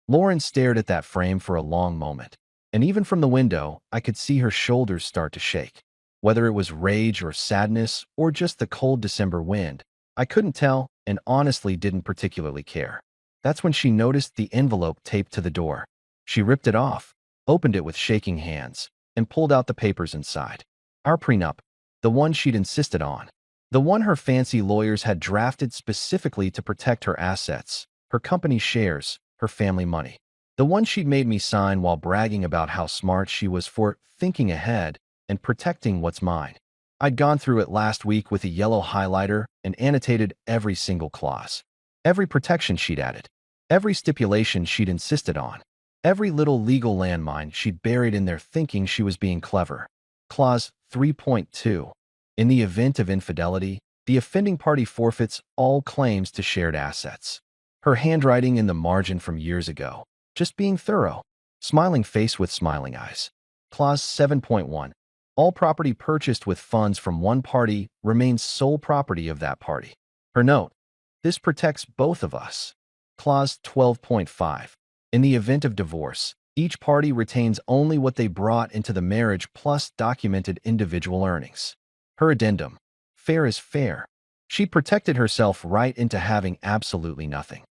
Lauren stared at that frame for a long moment, and even from the window, I could see her shoulders start to shake. Whether it was rage or sadness or just the cold December wind, I couldn't tell and honestly didn't particularly care. That's when she noticed the envelope taped to the door. She ripped it off, opened it with shaking hands, and pulled out the papers inside. Our prenup, the one she'd insisted on. The one her fancy lawyers had drafted specifically to protect her assets, her company shares, her family money. The one she'd made me sign while bragging about how smart she was for thinking ahead and protecting what's mine. I'd gone through it last week with a yellow highlighter and annotated every single clause. Every protection she'd added. Every stipulation she'd insisted on. Every little legal landmine she'd buried in there thinking she was being clever. Clause 3.2. In the event of infidelity, the offending party forfeits all claims to shared assets. Her handwriting in the margin from years ago. Just being thorough. Smiling face with smiling eyes. Clause 7.1. All property purchased with funds from one party remains sole property of that party. Her note. This protects both of us. Clause 12.5. In the event of divorce, each party retains only what they brought into the marriage plus documented individual earnings. Her addendum. Fair is fair. She protected herself right into having absolutely nothing.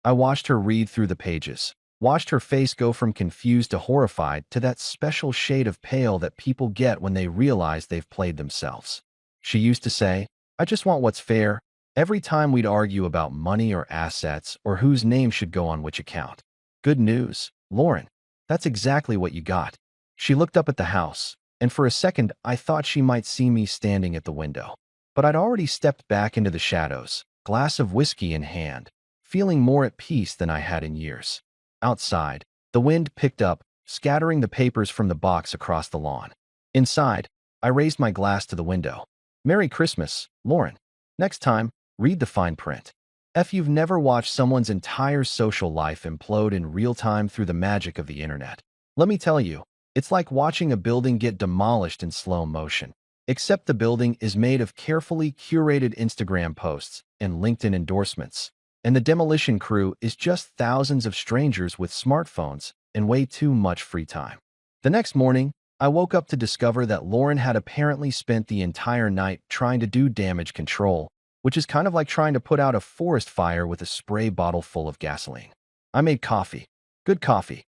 I watched her read through the pages, watched her face go from confused to horrified to that special shade of pale that people get when they realize they've played themselves. She used to say, "I just want what's fair," every time we'd argue about money or assets or whose name should go on which account. Good news, Lauren. That's exactly what you got. She looked up at the house, and for a second I thought she might see me standing at the window. But I'd already stepped back into the shadows, glass of whiskey in hand, feeling more at peace than I had in years. Outside, the wind picked up, scattering the papers from the box across the lawn. Inside, I raised my glass to the window. Merry Christmas, Lauren. Next time, read the fine print. If you've never watched someone's entire social life implode in real time through the magic of the internet, let me tell you, it's like watching a building get demolished in slow motion. Except the building is made of carefully curated Instagram posts and LinkedIn endorsements, and the demolition crew is just thousands of strangers with smartphones and way too much free time. The next morning, I woke up to discover that Lauren had apparently spent the entire night trying to do damage control, which is kind of like trying to put out a forest fire with a spray bottle full of gasoline. I made coffee. Good coffee.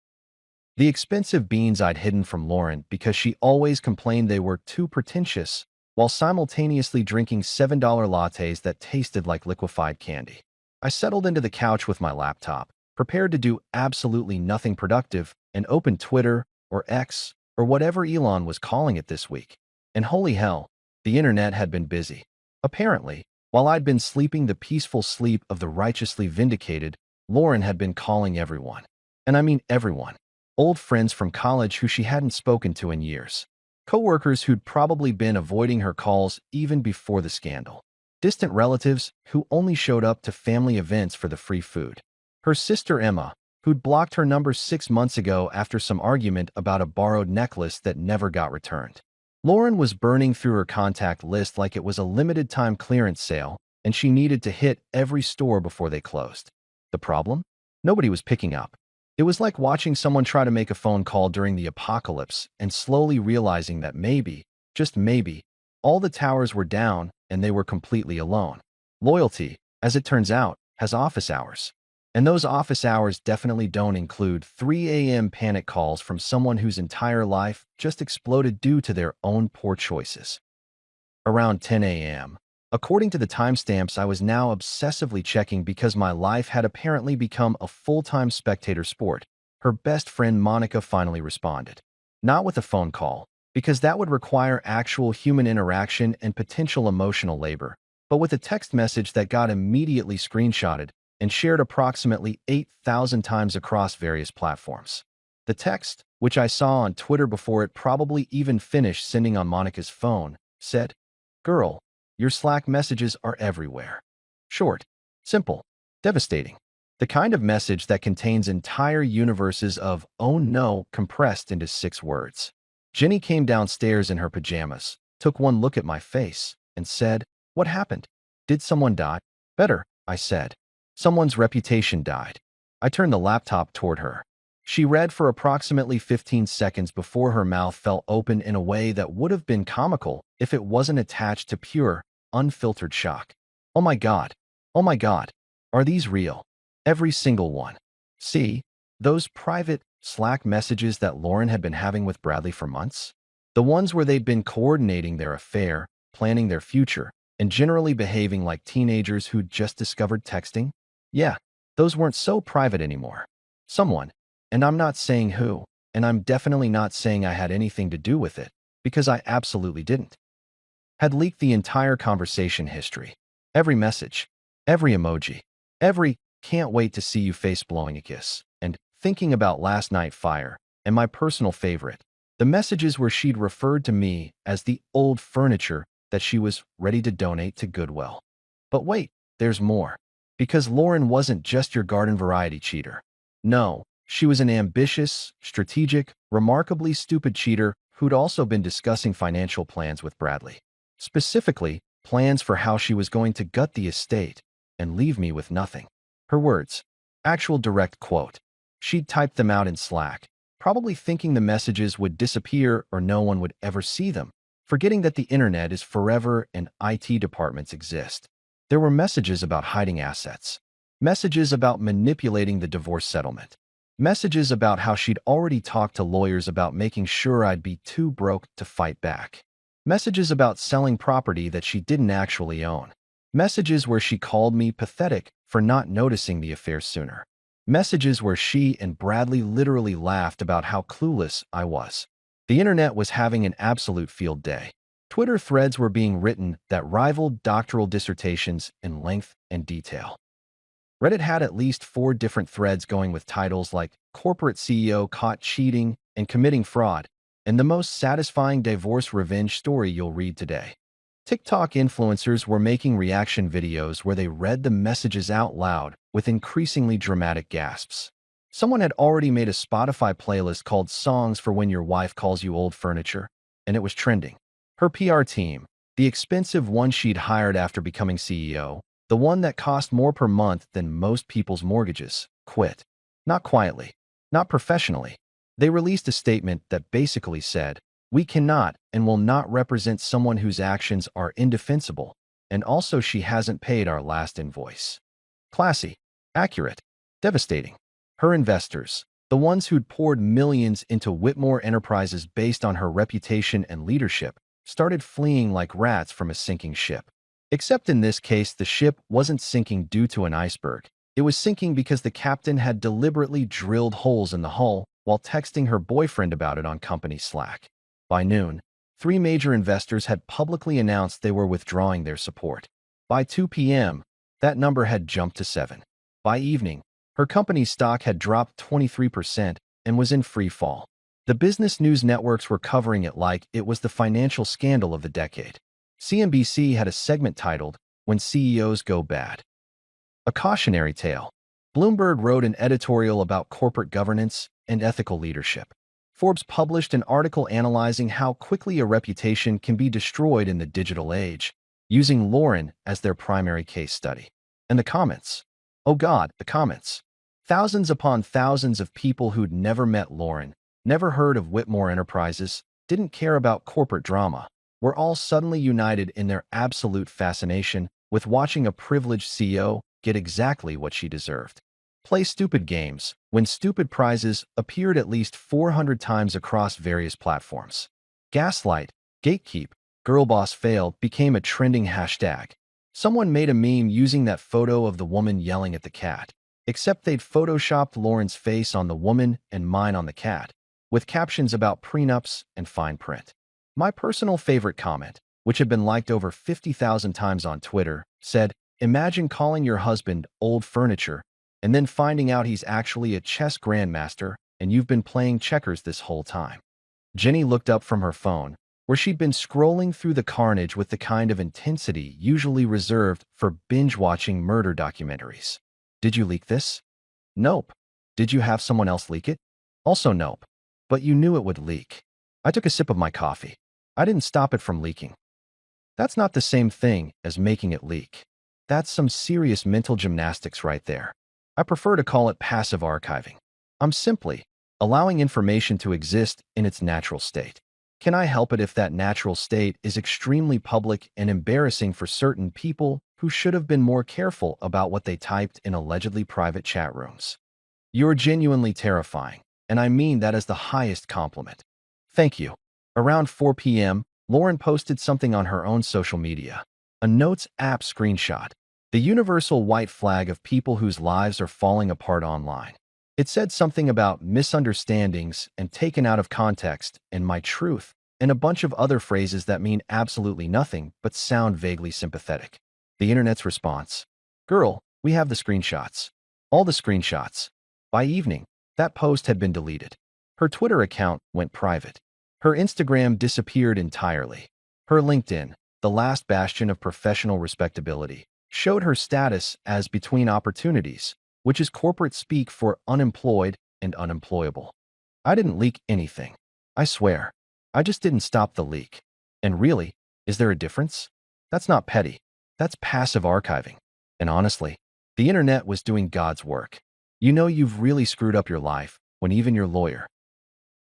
The expensive beans I'd hidden from Lauren because she always complained they were too pretentious, while simultaneously drinking $7 lattes that tasted like liquefied candy. I settled into the couch with my laptop, prepared to do absolutely nothing productive, and opened Twitter, or X, or whatever Elon was calling it this week. And holy hell, the internet had been busy. Apparently, while I'd been sleeping the peaceful sleep of the righteously vindicated, Lauren had been calling everyone. And I mean everyone. Old friends from college who she hadn't spoken to in years. Coworkers who'd probably been avoiding her calls even before the scandal. Distant relatives who only showed up to family events for the free food. Her sister Emma, who'd blocked her number 6 months ago after some argument about a borrowed necklace that never got returned. Lauren was burning through her contact list like it was a limited-time clearance sale, and she needed to hit every store before they closed. The problem? Nobody was picking up. It was like watching someone try to make a phone call during the apocalypse and slowly realizing that maybe, just maybe, all the towers were down and they were completely alone. Loyalty, as it turns out, has office hours. And those office hours definitely don't include 3 a.m. panic calls from someone whose entire life just exploded due to their own poor choices. Around 10 a.m., according to the timestamps I was now obsessively checking because my life had apparently become a full-time spectator sport, her best friend Monica finally responded. Not with a phone call, because that would require actual human interaction and potential emotional labor, but with a text message that got immediately screenshotted and shared approximately 8,000 times across various platforms. The text, which I saw on Twitter before it probably even finished sending on Monica's phone, said, "Girl, your Slack messages are everywhere." Short, simple, devastating. The kind of message that contains entire universes of "oh no" compressed into 6 words. Jenny came downstairs in her pajamas, took one look at my face, and said, "What happened? Did someone die?" "Better," I said. "Someone's reputation died." I turned the laptop toward her. She read for approximately 15 seconds before her mouth fell open in a way that would have been comical if it wasn't attached to pure, unfiltered shock. "Oh my God. Oh my God. Are these real?" Every single one. See, those private Slack messages that Lauren had been having with Bradley for months? The ones where they'd been coordinating their affair, planning their future, and generally behaving like teenagers who'd just discovered texting? Yeah, those weren't so private anymore. Someone, and I'm not saying who, and I'm definitely not saying I had anything to do with it, because I absolutely didn't, had leaked the entire conversation history. Every message, every emoji, every "can't wait to see you" face blowing a kiss, and "thinking about last night" fire, and my personal favorite, the messages where she'd referred to me as the old furniture that she was ready to donate to Goodwill. But wait, there's more. Because Lauren wasn't just your garden variety cheater. No, she was an ambitious, strategic, remarkably stupid cheater who'd also been discussing financial plans with Bradley. Specifically, plans for how she was going to gut the estate and leave me with nothing. Her words. Actual direct quote. She'd typed them out in Slack, probably thinking the messages would disappear or no one would ever see them, forgetting that the internet is forever and IT departments exist. There were messages about hiding assets, messages about manipulating the divorce settlement, messages about how she'd already talked to lawyers about making sure I'd be too broke to fight back, messages about selling property that she didn't actually own, messages where she called me pathetic for not noticing the affair sooner, messages where she and Bradley literally laughed about how clueless I was. The internet was having an absolute field day. Twitter threads were being written that rivaled doctoral dissertations in length and detail. Reddit had at least 4 different threads going with titles like Corporate CEO Caught Cheating and Committing Fraud, and the most satisfying divorce revenge story you'll read today. TikTok influencers were making reaction videos where they read the messages out loud with increasingly dramatic gasps. Someone had already made a Spotify playlist called Songs for When Your Wife Calls You Old Furniture, and it was trending. Her PR team, the expensive one she'd hired after becoming CEO, the one that cost more per month than most people's mortgages, quit. Not quietly, not professionally. They released a statement that basically said, "We cannot and will not represent someone whose actions are indefensible, and also she hasn't paid our last invoice." Classy, accurate, devastating. Her investors, the ones who'd poured millions into Whitmore Enterprises based on her reputation and leadership, started fleeing like rats from a sinking ship. Except in this case, the ship wasn't sinking due to an iceberg. It was sinking because the captain had deliberately drilled holes in the hull while texting her boyfriend about it on company Slack. By noon, 3 major investors had publicly announced they were withdrawing their support. By 2 p.m., that number had jumped to 7. By evening, her company's stock had dropped 23% and was in free fall. The business news networks were covering it like it was the financial scandal of the decade. CNBC had a segment titled, "When CEOs Go Bad." A cautionary tale. Bloomberg wrote an editorial about corporate governance and ethical leadership. Forbes published an article analyzing how quickly a reputation can be destroyed in the digital age, using Lauren as their primary case study. And the comments. Oh God, the comments. Thousands upon thousands of people who'd never met Lauren, never heard of Whitmore Enterprises, didn't care about corporate drama, were all suddenly united in their absolute fascination with watching a privileged CEO get exactly what she deserved. Play stupid games, win stupid prizes appeared at least 400 times across various platforms. Gaslight, gatekeep, girlboss failed became a trending hashtag. Someone made a meme using that photo of the woman yelling at the cat, except they'd photoshopped Lauren's face on the woman and mine on the cat, with captions about prenups and fine print. My personal favorite comment, which had been liked over 50,000 times on Twitter, said, "Imagine calling your husband old furniture and then finding out he's actually a chess grandmaster and you've been playing checkers this whole time." Jenny looked up from her phone, where she'd been scrolling through the carnage with the kind of intensity usually reserved for binge-watching murder documentaries. "Did you leak this?" "Nope." "Did you have someone else leak it?" "Also nope. But you knew it would leak." I took a sip of my coffee. I didn't stop it from leaking. That's not the same thing as making it leak. That's some serious mental gymnastics right there. I prefer to call it passive archiving. I'm simply allowing information to exist in its natural state. Can I help it if that natural state is extremely public and embarrassing for certain people who should have been more careful about what they typed in allegedly private chat rooms? You're genuinely terrifying, and I mean that as the highest compliment. Thank you. Around 4 p.m., Lauren posted something on her own social media. A Notes app screenshot. The universal white flag of people whose lives are falling apart online. It said something about misunderstandings and taken out of context and my truth, and a bunch of other phrases that mean absolutely nothing but sound vaguely sympathetic. The internet's response. Girl, we have the screenshots. All the screenshots. By evening, that post had been deleted. Her Twitter account went private. Her Instagram disappeared entirely. Her LinkedIn, the last bastion of professional respectability, showed her status as between opportunities, which is corporate speak for unemployed and unemployable. I didn't leak anything. I swear. I just didn't stop the leak. And really, is there a difference? That's not petty. That's passive archiving. And honestly, the internet was doing God's work. You know you've really screwed up your life when even your lawyer,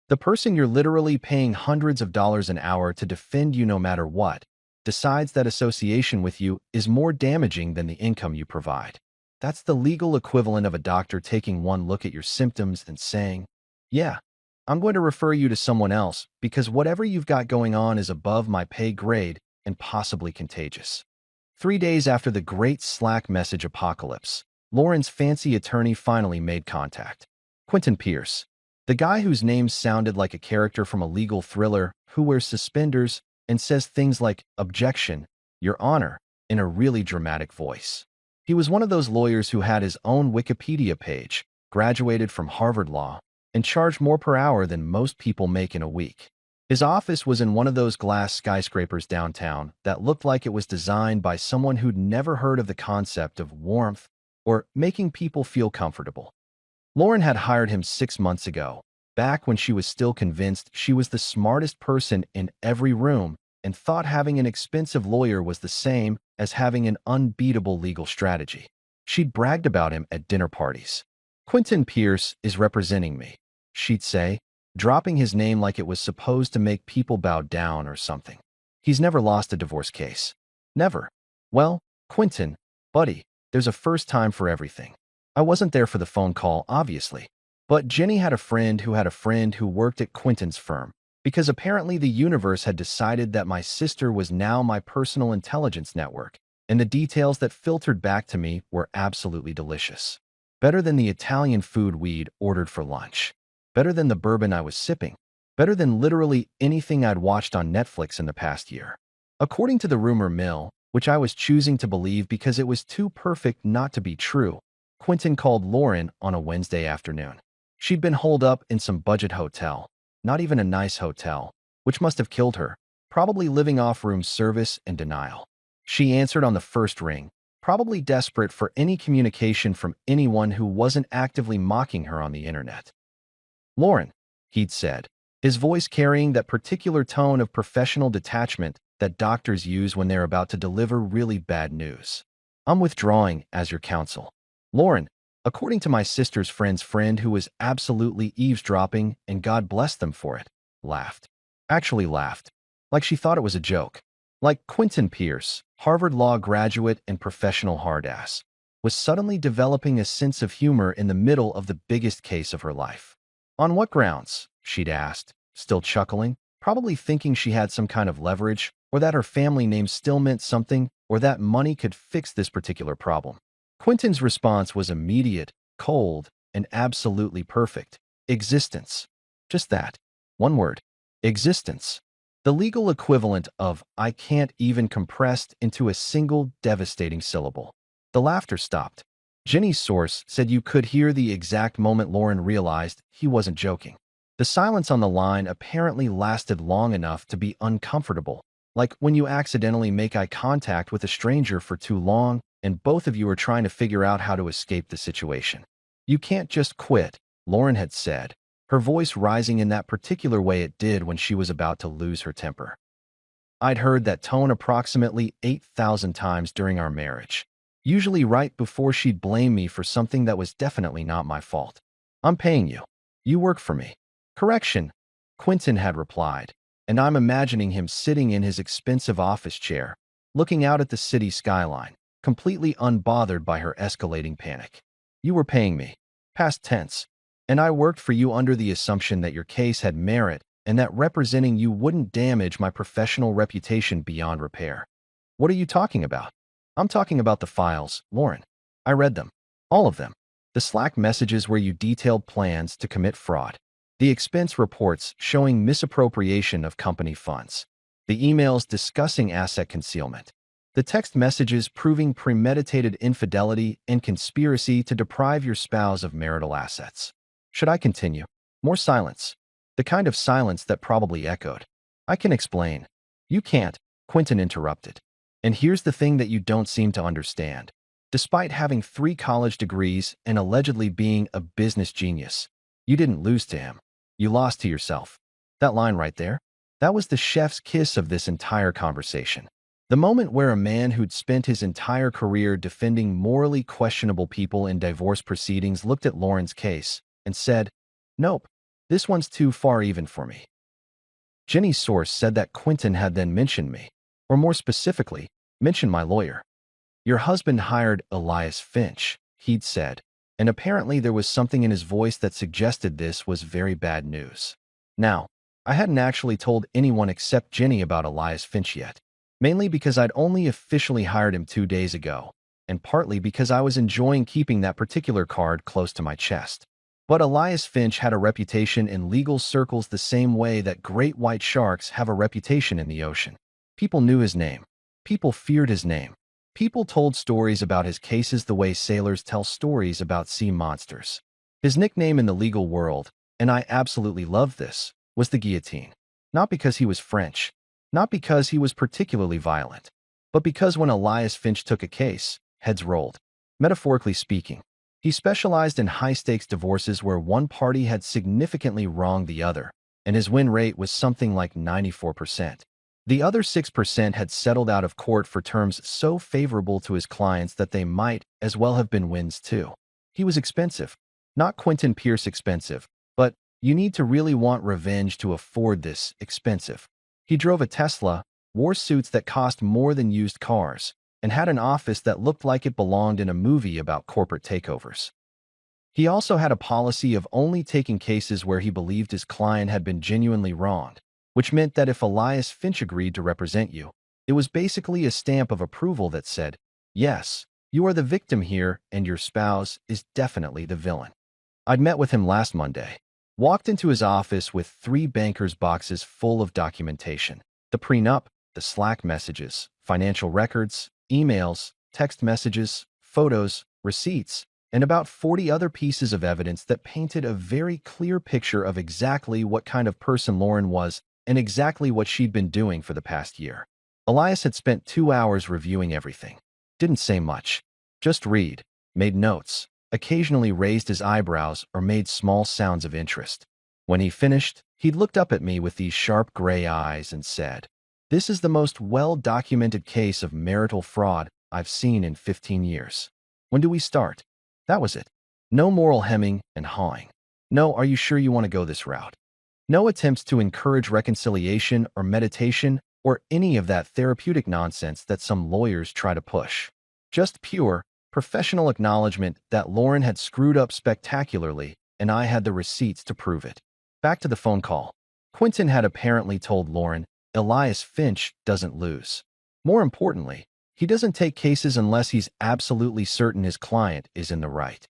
the person you're literally paying hundreds of dollars an hour to defend you no matter what, decides that association with you is more damaging than the income you provide. That's the legal equivalent of a doctor taking one look at your symptoms and saying, "Yeah, I'm going to refer you to someone else because whatever you've got going on is above my pay grade and possibly contagious." 3 days after the great Slack message apocalypse, Lauren's fancy attorney finally made contact. Quentin Pierce, the guy whose name sounded like a character from a legal thriller, who wears suspenders and says things like "objection, Your Honor" in a really dramatic voice. He was one of those lawyers who had his own Wikipedia page, graduated from Harvard Law, and charged more per hour than most people make in a week. His office was in one of those glass skyscrapers downtown that looked like it was designed by someone who'd never heard of the concept of warmth or making people feel comfortable. Lauren had hired him 6 months ago, back when she was still convinced she was the smartest person in every room and thought having an expensive lawyer was the same as having an unbeatable legal strategy. She'd bragged about him at dinner parties. "Quentin Pierce is representing me," she'd say, dropping his name like it was supposed to make people bow down or something. "He's never lost a divorce case. Never." Well, Quentin, buddy, there's a first time for everything. I wasn't there for the phone call, obviously, but Jenny had a friend who worked at Quentin's firm, because apparently the universe had decided that my sister was now my personal intelligence network, and the details that filtered back to me were absolutely delicious. Better than the Italian food we'd ordered for lunch. Better than the bourbon I was sipping. Better than literally anything I'd watched on Netflix in the past year. According to the rumor mill, which I was choosing to believe because it was too perfect not to be true, Quentin called Lauren on a Wednesday afternoon. She'd been holed up in some budget hotel, not even a nice hotel, which must have killed her, probably living off room service and denial. She answered on the first ring, probably desperate for any communication from anyone who wasn't actively mocking her on the internet. "Lauren," he'd said, his voice carrying that particular tone of professional detachment that doctors use when they're about to deliver really bad news. "I'm withdrawing as your counsel." Lauren, according to my sister's friend's friend who was absolutely eavesdropping, and God bless them for it, laughed. Actually laughed. Like she thought it was a joke. Like Quentin Pierce, Harvard Law graduate and professional hardass, was suddenly developing a sense of humor in the middle of the biggest case of her life. "On what grounds?" she'd asked, still chuckling, probably thinking she had some kind of leverage, or that her family name still meant something, or that money could fix this particular problem. Quentin's response was immediate, cold, and absolutely perfect. Existence. Just that. One word. Existence. The legal equivalent of "I can't" even compressed into a single devastating syllable. The laughter stopped. Jenny's source said you could hear the exact moment Lauren realized he wasn't joking. The silence on the line apparently lasted long enough to be uncomfortable, like when you accidentally make eye contact with a stranger for too long and both of you are trying to figure out how to escape the situation. "You can't just quit," Lauren had said, her voice rising in that particular way it did when she was about to lose her temper. I'd heard that tone approximately 8,000 times during our marriage, usually right before she'd blame me for something that was definitely not my fault. "I'm paying you. You work for me." "Correction," Quentin had replied, and I'm imagining him sitting in his expensive office chair, looking out at the city skyline, completely unbothered by her escalating panic. "You were paying me. Past tense. And I worked for you under the assumption that your case had merit and that representing you wouldn't damage my professional reputation beyond repair." "What are you talking about?" "I'm talking about the files, Lauren. I read them. All of them. The Slack messages where you detailed plans to commit fraud. The expense reports showing misappropriation of company funds. The emails discussing asset concealment. The text messages proving premeditated infidelity and conspiracy to deprive your spouse of marital assets." Should I continue? More silence. The kind of silence that probably echoed. "I can explain." "You can't," Quentin interrupted. And here's the thing that you don't seem to understand. Despite having 3 college degrees and allegedly being a business genius, you didn't lose to him. You lost to yourself. That line right there, that was the chef's kiss of this entire conversation. The moment where a man who'd spent his entire career defending morally questionable people in divorce proceedings looked at Lauren's case and said, "Nope, this one's too far even for me." Jenny's source said that Quentin had then mentioned me, or more specifically, mentioned my lawyer. "Your husband hired Elias Finch," he'd said, and apparently there was something in his voice that suggested this was very bad news. Now, I hadn't actually told anyone except Jenny about Elias Finch yet, mainly because I'd only officially hired him 2 days ago, and partly because I was enjoying keeping that particular card close to my chest. But Elias Finch had a reputation in legal circles the same way that great white sharks have a reputation in the ocean. People knew his name. People feared his name. People told stories about his cases the way sailors tell stories about sea monsters. His nickname in the legal world, and I absolutely loved this, was the guillotine. Not because he was French, not because he was particularly violent, but because when Elias Finch took a case, heads rolled. Metaphorically speaking, he specialized in high-stakes divorces where one party had significantly wronged the other, and his win rate was something like 94%. The other 6% had settled out of court for terms so favorable to his clients that they might as well have been wins too. He was expensive. Not Quentin Pierce expensive, but you need to really want revenge to afford this expensive. He drove a Tesla, wore suits that cost more than used cars, and had an office that looked like it belonged in a movie about corporate takeovers. He also had a policy of only taking cases where he believed his client had been genuinely wronged, which meant that if Elias Finch agreed to represent you, it was basically a stamp of approval that said, "Yes, you are the victim here and your spouse is definitely the villain." I'd met with him last Monday. Walked into his office with 3 bankers' boxes full of documentation. The prenup, the Slack messages, financial records, emails, text messages, photos, receipts, and about 40 other pieces of evidence that painted a very clear picture of exactly what kind of person Lauren was and exactly what she'd been doing for the past year. Elias had spent 2 hours reviewing everything. Didn't say much. Just read, made notes, occasionally raised his eyebrows or made small sounds of interest. When he finished, he looked up at me with these sharp gray eyes and said, "This is the most well-documented case of marital fraud I've seen in 15 years. When do we start?" That was it. No moral hemming and hawing. No, "Are you sure you want to go this route?" No attempts to encourage reconciliation or meditation or any of that therapeutic nonsense that some lawyers try to push. Just pure, professional acknowledgement that Lauren had screwed up spectacularly and I had the receipts to prove it. Back to the phone call. Quentin had apparently told Lauren, "Elias Finch doesn't lose. More importantly, he doesn't take cases unless he's absolutely certain his client is in the right."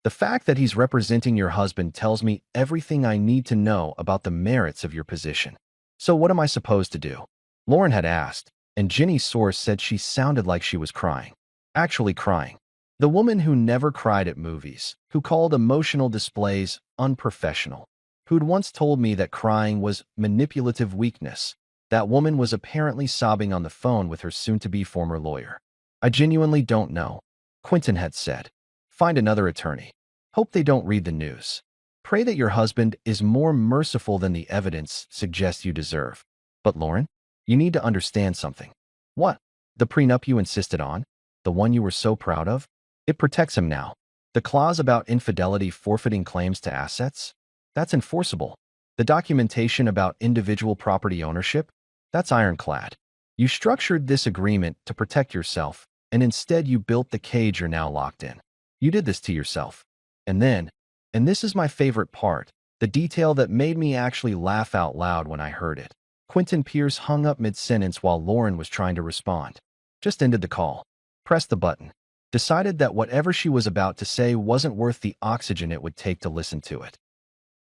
The fact that he's representing your husband tells me everything I need to know about the merits of your position. So what am I supposed to do? Lauren had asked, and Jenny's source said she sounded like she was crying. Actually crying. The woman who never cried at movies, who called emotional displays unprofessional, who'd once told me that crying was manipulative weakness. That woman was apparently sobbing on the phone with her soon-to-be former lawyer. "I genuinely don't know," Quentin had said. "Find another attorney. Hope they don't read the news. Pray that your husband is more merciful than the evidence suggests you deserve. But Lauren, you need to understand something." "What?" "The prenup you insisted on, the one you were so proud of, it protects him now. The clause about infidelity forfeiting claims to assets, that's enforceable. The documentation about individual property ownership, that's ironclad. You structured this agreement to protect yourself, and instead you built the cage you're now locked in. You did this to yourself." And then, and this is my favorite part, the detail that made me actually laugh out loud when I heard it. Quentin Pierce hung up mid-sentence while Lauren was trying to respond. Just ended the call. Pressed the button. Decided that whatever she was about to say wasn't worth the oxygen it would take to listen to it.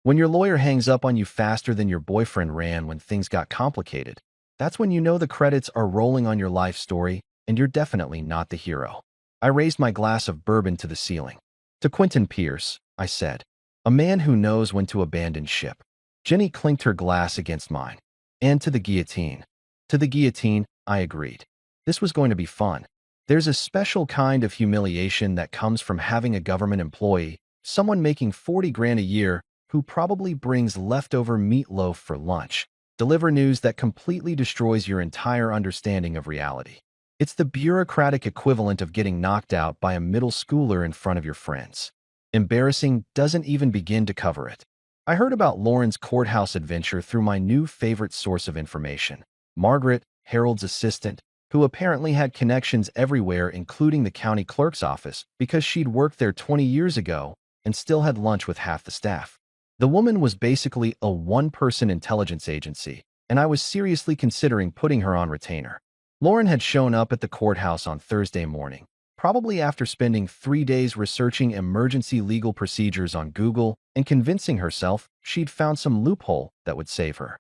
When your lawyer hangs up on you faster than your boyfriend ran when things got complicated, that's when you know the credits are rolling on your life story, and you're definitely not the hero. I raised my glass of bourbon to the ceiling. "To Quentin Pierce," I said, "a man who knows when to abandon ship." Jenny clinked her glass against mine. "And to the guillotine." "To the guillotine," I agreed. This was going to be fun. There's a special kind of humiliation that comes from having a government employee, someone making 40 grand a year, who probably brings leftover meatloaf for lunch, deliver news that completely destroys your entire understanding of reality. It's the bureaucratic equivalent of getting knocked out by a middle schooler in front of your friends. Embarrassing doesn't even begin to cover it. I heard about Lauren's courthouse adventure through my new favorite source of information, Margaret, Harold's assistant, who apparently had connections everywhere, including the county clerk's office, because she'd worked there 20 years ago and still had lunch with half the staff. The woman was basically a one-person intelligence agency, and I was seriously considering putting her on retainer. Lauren had shown up at the courthouse on Thursday morning, probably after spending 3 days researching emergency legal procedures on Google and convincing herself she'd found some loophole that would save her.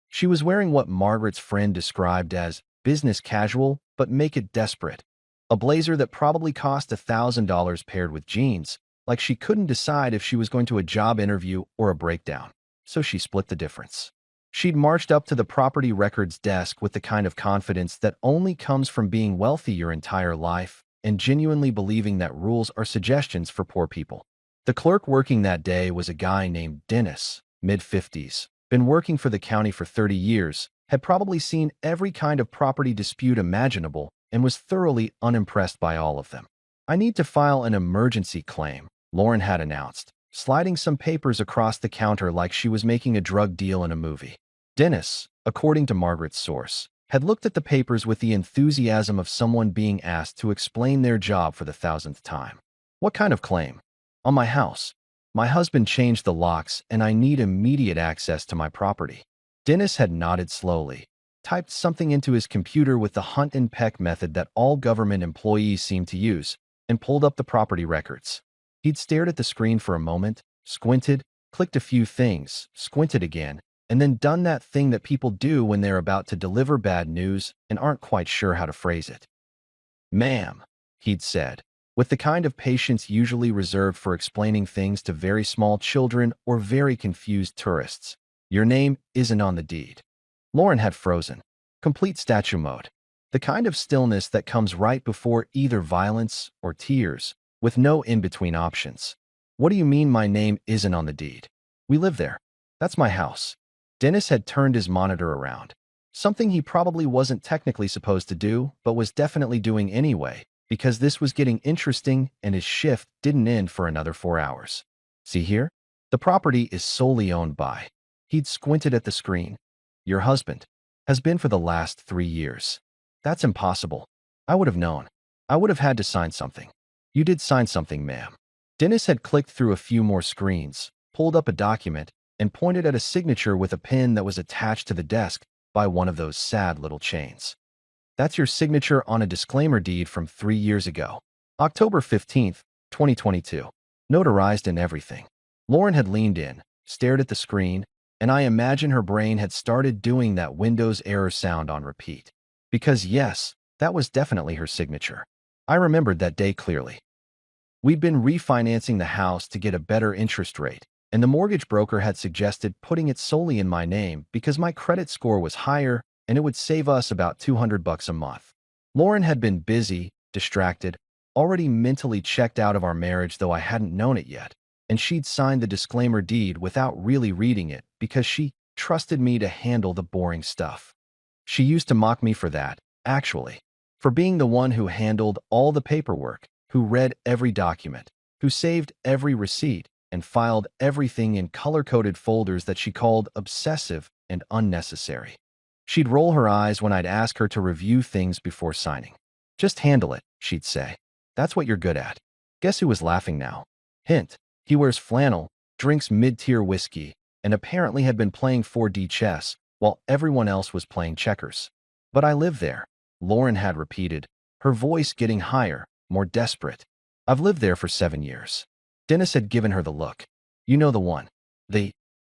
She was wearing what Margaret's friend described as business casual, but make it desperate. A blazer that probably cost $1,000 paired with jeans, like she couldn't decide if she was going to a job interview or a breakdown, so she split the difference. She'd marched up to the property records desk with the kind of confidence that only comes from being wealthy your entire life and genuinely believing that rules are suggestions for poor people. The clerk working that day was a guy named Dennis, mid-50s, been working for the county for 30 years, had probably seen every kind of property dispute imaginable, and was thoroughly unimpressed by all of them. "I need to file an emergency claim," Lauren had announced, sliding some papers across the counter like she was making a drug deal in a movie. Dennis, according to Margaret's source, had looked at the papers with the enthusiasm of someone being asked to explain their job for the 1,000th time. "What kind of claim?" "On my house. My husband changed the locks and I need immediate access to my property." Dennis had nodded slowly, typed something into his computer with the hunt and peck method that all government employees seem to use, and pulled up the property records. He'd stared at the screen for a moment, squinted, clicked a few things, squinted again, and then done that thing that people do when they're about to deliver bad news and aren't quite sure how to phrase it. "Ma'am," he'd said, with the kind of patience usually reserved for explaining things to very small children or very confused tourists, "your name isn't on the deed." Lauren had frozen. Complete statue mode. The kind of stillness that comes right before either violence or tears, with no in-between options. "What do you mean my name isn't on the deed? We live there. That's my house." Dennis had turned his monitor around. Something he probably wasn't technically supposed to do, but was definitely doing anyway, because this was getting interesting and his shift didn't end for another 4 hours. "See here? The property is solely owned by..." He'd squinted at the screen. "Your husband. Has been for the last 3 years." "That's impossible. I would have known. I would have had to sign something." "You did sign something, ma'am." Dennis had clicked through a few more screens, pulled up a document, and pointed at a signature with a pen that was attached to the desk by one of those sad little chains. "That's your signature on a disclaimer deed from 3 years ago. October 15th, 2022. Notarized and everything." Lauren had leaned in, stared at the screen, and I imagine her brain had started doing that Windows error sound on repeat. Because yes, that was definitely her signature. I remembered that day clearly. We'd been refinancing the house to get a better interest rate, and the mortgage broker had suggested putting it solely in my name because my credit score was higher and it would save us about $200 a month. Lauren had been busy, distracted, already mentally checked out of our marriage, though I hadn't known it yet, and she'd signed the disclaimer deed without really reading it because she trusted me to handle the boring stuff. She used to mock me for that, actually, for being the one who handled all the paperwork, who read every document, who saved every receipt, and filed everything in color-coded folders that she called obsessive and unnecessary. She'd roll her eyes when I'd ask her to review things before signing. "Just handle it," she'd say. "That's what you're good at." Guess who was laughing now? Hint, he wears flannel, drinks mid-tier whiskey, and apparently had been playing 4D chess while everyone else was playing checkers. "But I live there," Lauren had repeated, her voice getting higher, more desperate. "I've lived there for 7 years." Dennis had given her the look. "You know the one.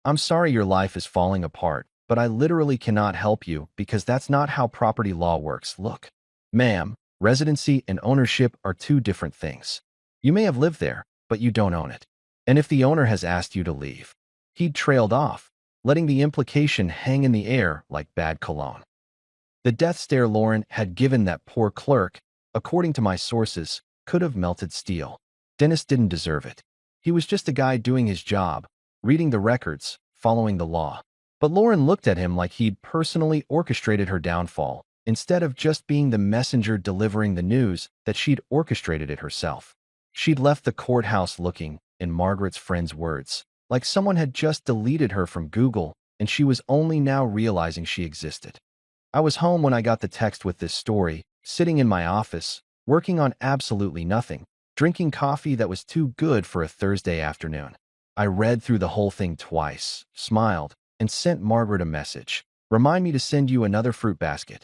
I'm sorry your life is falling apart, but I literally cannot help you because that's not how property law works. Look, ma'am, residency and ownership are 2 different things. You may have lived there, but you don't own it. And if the owner has asked you to leave..." He'd trailed off, letting the implication hang in the air like bad cologne. The death stare Lauren had given that poor clerk, according to my sources, could have melted steel. Dennis didn't deserve it. He was just a guy doing his job, reading the records, following the law. But Lauren looked at him like he'd personally orchestrated her downfall, instead of just being the messenger delivering the news that she'd orchestrated it herself. She'd left the courthouse looking, in Margaret's friend's words, like someone had just deleted her from Google and she was only now realizing she existed. I was home when I got the text with this story, sitting in my office, working on absolutely nothing, drinking coffee that was too good for a Thursday afternoon. I read through the whole thing twice, smiled, and sent Margaret a message. Remind me to send you another fruit basket.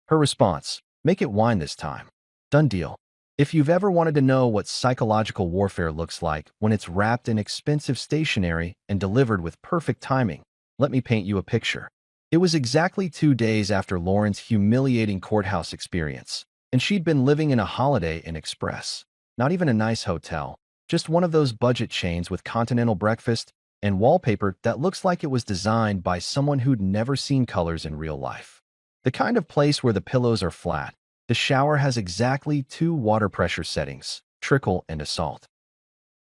Her response, make it wine this time. Done deal. If you've ever wanted to know what psychological warfare looks like when it's wrapped in expensive stationery and delivered with perfect timing, let me paint you a picture. It was exactly 2 days after Lauren's humiliating courthouse experience, and she'd been living in a Holiday Inn Express. Not even a nice hotel, just one of those budget chains with continental breakfast and wallpaper that looks like it was designed by someone who'd never seen colors in real life. The kind of place where the pillows are flat, the shower has exactly 2 water pressure settings, trickle and assault.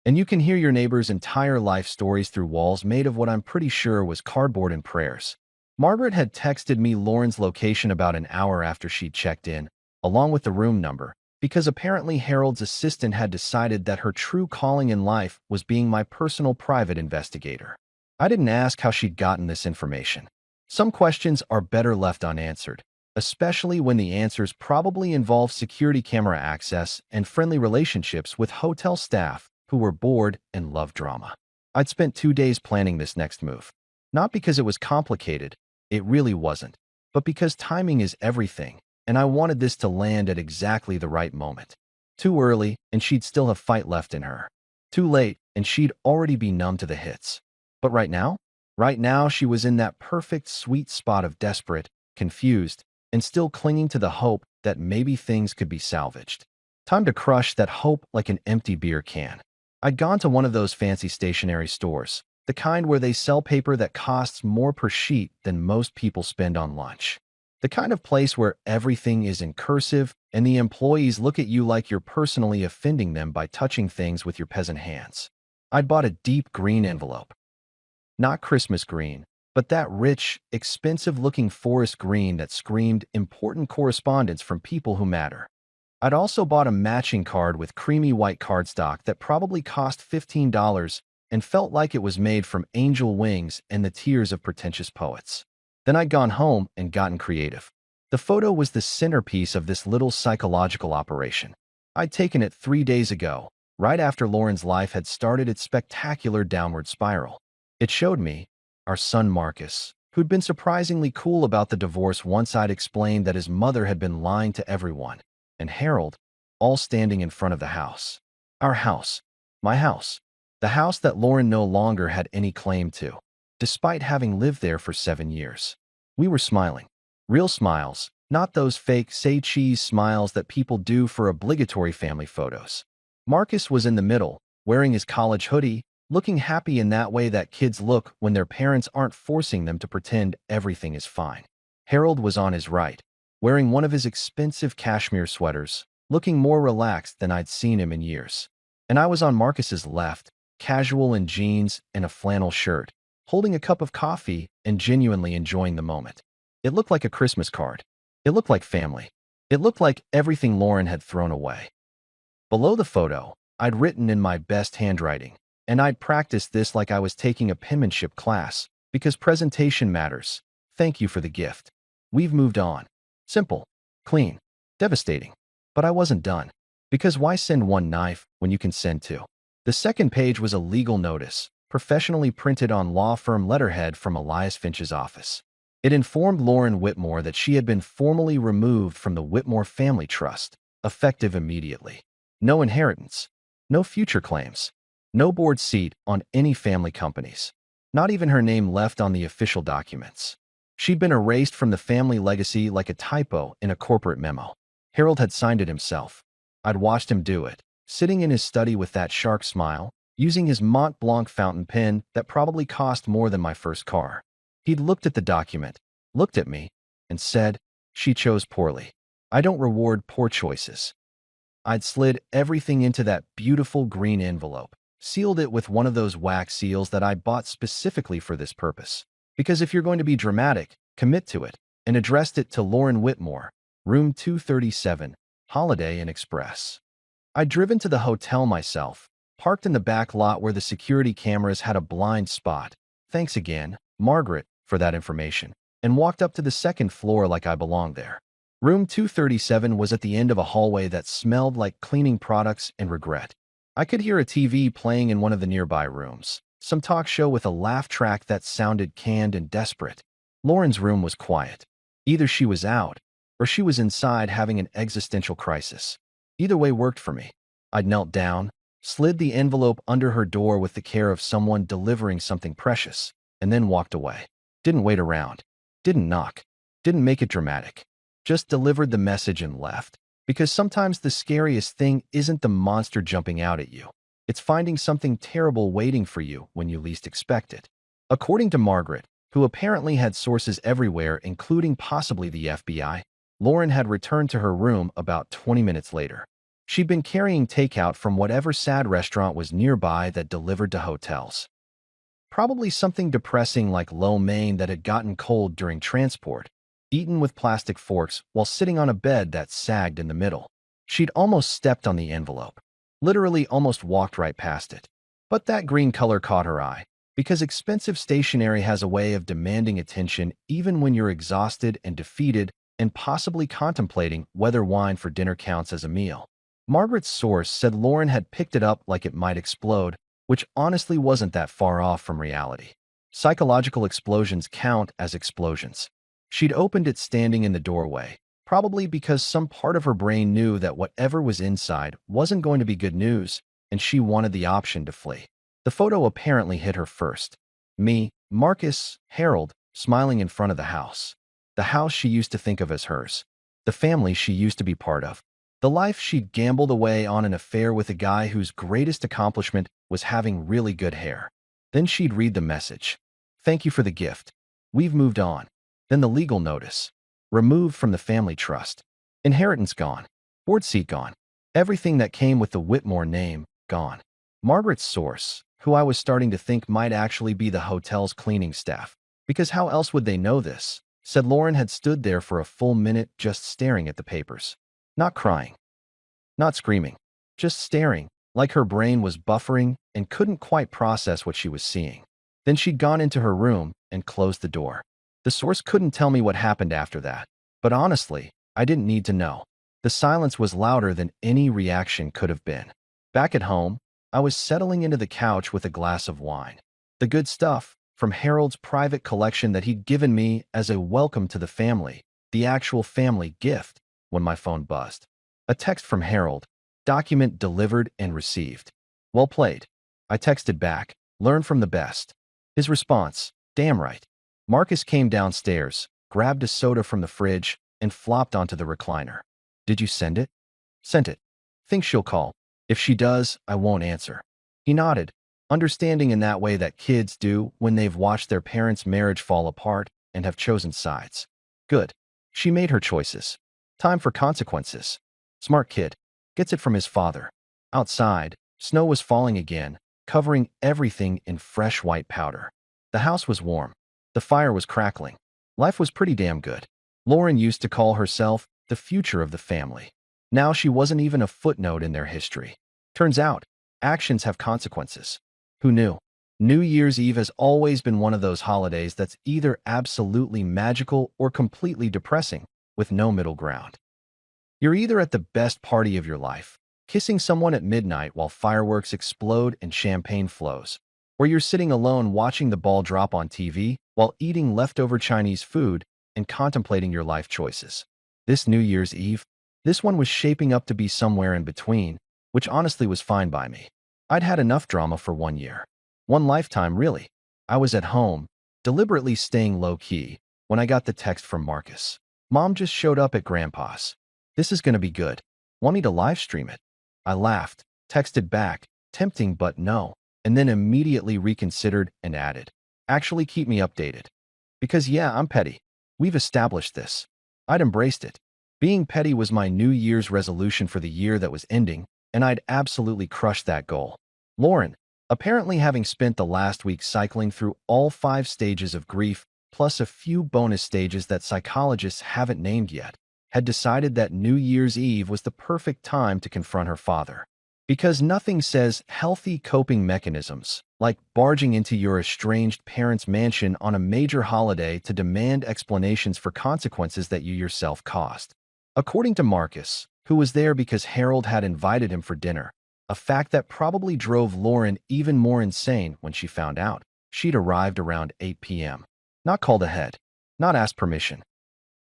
And you can hear your neighbor's entire life stories through walls made of what I'm pretty sure was cardboard and prayers. Margaret had texted me Lauren's location about an hour after she'd checked in, along with the room number, because apparently Harold's assistant had decided that her true calling in life was being my personal private investigator. I didn't ask how she'd gotten this information. Some questions are better left unanswered, especially when the answers probably involve security camera access and friendly relationships with hotel staff who were bored and loved drama. I'd spent 2 days planning this next move. Not because it was complicated, it really wasn't, but because timing is everything, and I wanted this to land at exactly the right moment. Too early, and she'd still have fight left in her. Too late, and she'd already be numb to the hits. But right now? Right now, she was in that perfect sweet spot of desperate, confused, and still clinging to the hope that maybe things could be salvaged. Time to crush that hope like an empty beer can. I'd gone to one of those fancy stationery stores, the kind where they sell paper that costs more per sheet than most people spend on lunch. The kind of place where everything is in cursive and the employees look at you like you're personally offending them by touching things with your peasant hands. I'd bought a deep green envelope. Not Christmas green, but that rich, expensive-looking forest green that screamed important correspondence from people who matter. I'd also bought a matching card with creamy white cardstock that probably cost $15 and felt like it was made from angel wings and the tears of pretentious poets. Then I'd gone home and gotten creative. The photo was the centerpiece of this little psychological operation. I'd taken it 3 days ago, right after Lauren's life had started its spectacular downward spiral. It showed me, our son Marcus, who'd been surprisingly cool about the divorce once I'd explained that his mother had been lying to everyone, and Harold, all standing in front of the house. Our house. My house. The house that Lauren no longer had any claim to, despite having lived there for 7 years. We were smiling. Real smiles, not those fake say cheese smiles that people do for obligatory family photos. Marcus was in the middle, wearing his college hoodie, looking happy in that way that kids look when their parents aren't forcing them to pretend everything is fine. Harold was on his right, wearing one of his expensive cashmere sweaters, looking more relaxed than I'd seen him in years. And I was on Marcus's left, casual in jeans and a flannel shirt, holding a cup of coffee and genuinely enjoying the moment. It looked like a Christmas card. It looked like family. It looked like everything Lauren had thrown away. Below the photo, I'd written in my best handwriting, and I'd practiced this like I was taking a penmanship class, because presentation matters. Thank you for the gift. We've moved on. Simple, clean, devastating. But I wasn't done. Because why send one knife when you can send two? The second page was a legal notice, professionally printed on law firm letterhead from Elias Finch's office. It informed Lauren Whitmore that she had been formally removed from the Whitmore Family Trust, effective immediately. No inheritance, no future claims, no board seat on any family companies, not even her name left on the official documents. She'd been erased from the family legacy like a typo in a corporate memo. Harold had signed it himself. I'd watched him do it, sitting in his study with that shark smile, using his Mont Blanc fountain pen that probably cost more than my first car. He'd looked at the document, looked at me, and said, She chose poorly. I don't reward poor choices. I'd slid everything into that beautiful green envelope, sealed it with one of those wax seals that I bought specifically for this purpose. Because if you're going to be dramatic, commit to it, and addressed it to Lauren Whitmore, room 237, Holiday Inn Express. I'd driven to the hotel myself, parked in the back lot where the security cameras had a blind spot. Thanks again, Margaret, for that information, and walked up to the second floor like I belonged there. Room 237 was at the end of a hallway that smelled like cleaning products and regret. I could hear a TV playing in one of the nearby rooms, some talk show with a laugh track that sounded canned and desperate. Lauren's room was quiet. Either she was out, or she was inside having an existential crisis. Either way worked for me. I'd knelt down, slid the envelope under her door with the care of someone delivering something precious, and then walked away. Didn't wait around. Didn't knock. Didn't make it dramatic. Just delivered the message and left. Because sometimes the scariest thing isn't the monster jumping out at you. It's finding something terrible waiting for you when you least expect it. According to Margaret, who apparently had sources everywhere, including possibly the FBI, Lauren had returned to her room about 20 minutes later. She'd been carrying takeout from whatever sad restaurant was nearby that delivered to hotels. Probably something depressing like lo mein that had gotten cold during transport, eaten with plastic forks while sitting on a bed that sagged in the middle. She'd almost stepped on the envelope, literally almost walked right past it. But that green color caught her eye, because expensive stationery has a way of demanding attention even when you're exhausted and defeated and possibly contemplating whether wine for dinner counts as a meal. Margaret's source said Lauren had picked it up like it might explode, which honestly wasn't that far off from reality. Psychological explosions count as explosions. She'd opened it standing in the doorway, probably because some part of her brain knew that whatever was inside wasn't going to be good news, and she wanted the option to flee. The photo apparently hit her first. Me, Marcus, Harold, smiling in front of the house. The house she used to think of as hers. The family she used to be part of. The life she'd gambled away on an affair with a guy whose greatest accomplishment was having really good hair. Then she'd read the message. Thank you for the gift. We've moved on. Then the legal notice. Removed from the family trust. Inheritance gone. Board seat gone. Everything that came with the Whitmore name, gone. Margaret's source, who I was starting to think might actually be the hotel's cleaning staff, because how else would they know this, said Lauren had stood there for a full minute just staring at the papers. Not crying. Not screaming. Just staring, like her brain was buffering and couldn't quite process what she was seeing. Then she'd gone into her room and closed the door. The source couldn't tell me what happened after that, but honestly, I didn't need to know. The silence was louder than any reaction could have been. Back at home, I was settling into the couch with a glass of wine. The good stuff from Harold's private collection that he'd given me as a welcome to the family, the actual family gift, when my phone buzzed. A text from Harold. Document delivered and received. Well played. I texted back. Learn from the best. His response. Damn right. Marcus came downstairs, grabbed a soda from the fridge, and flopped onto the recliner. Did you send it? Sent it. Think she'll call. If she does, I won't answer. He nodded, understanding in that way that kids do when they've watched their parents' marriage fall apart and have chosen sides. Good. She made her choices. Time for consequences. Smart kid. Gets it from his father. Outside, snow was falling again, covering everything in fresh white powder. The house was warm. The fire was crackling. Life was pretty damn good. Lauren used to call herself the future of the family. Now she wasn't even a footnote in their history. Turns out, actions have consequences. Who knew? New Year's Eve has always been one of those holidays that's either absolutely magical or completely depressing, with no middle ground. You're either at the best party of your life, kissing someone at midnight while fireworks explode and champagne flows, or you're sitting alone watching the ball drop on TV while eating leftover Chinese food and contemplating your life choices. This New Year's Eve, this one was shaping up to be somewhere in between, which honestly was fine by me. I'd had enough drama for 1 year. One lifetime, really. I was at home, deliberately staying low-key, when I got the text from Marcus. Mom just showed up at Grandpa's. This is going to be good. Want me to live stream it? I laughed, texted back, tempting but no, and then immediately reconsidered and added, actually keep me updated. Because yeah, I'm petty. We've established this. I'd embraced it. Being petty was my New Year's resolution for the year that was ending, and I'd absolutely crushed that goal. Lauren, apparently having spent the last week cycling through all 5 stages of grief, plus a few bonus stages that psychologists haven't named yet, had decided that New Year's Eve was the perfect time to confront her father. Because nothing says healthy coping mechanisms, like barging into your estranged parents' mansion on a major holiday to demand explanations for consequences that you yourself caused. According to Marcus, who was there because Harold had invited him for dinner, a fact that probably drove Lauren even more insane when she found out. She'd arrived around 8 p.m. Not called ahead, not asked permission.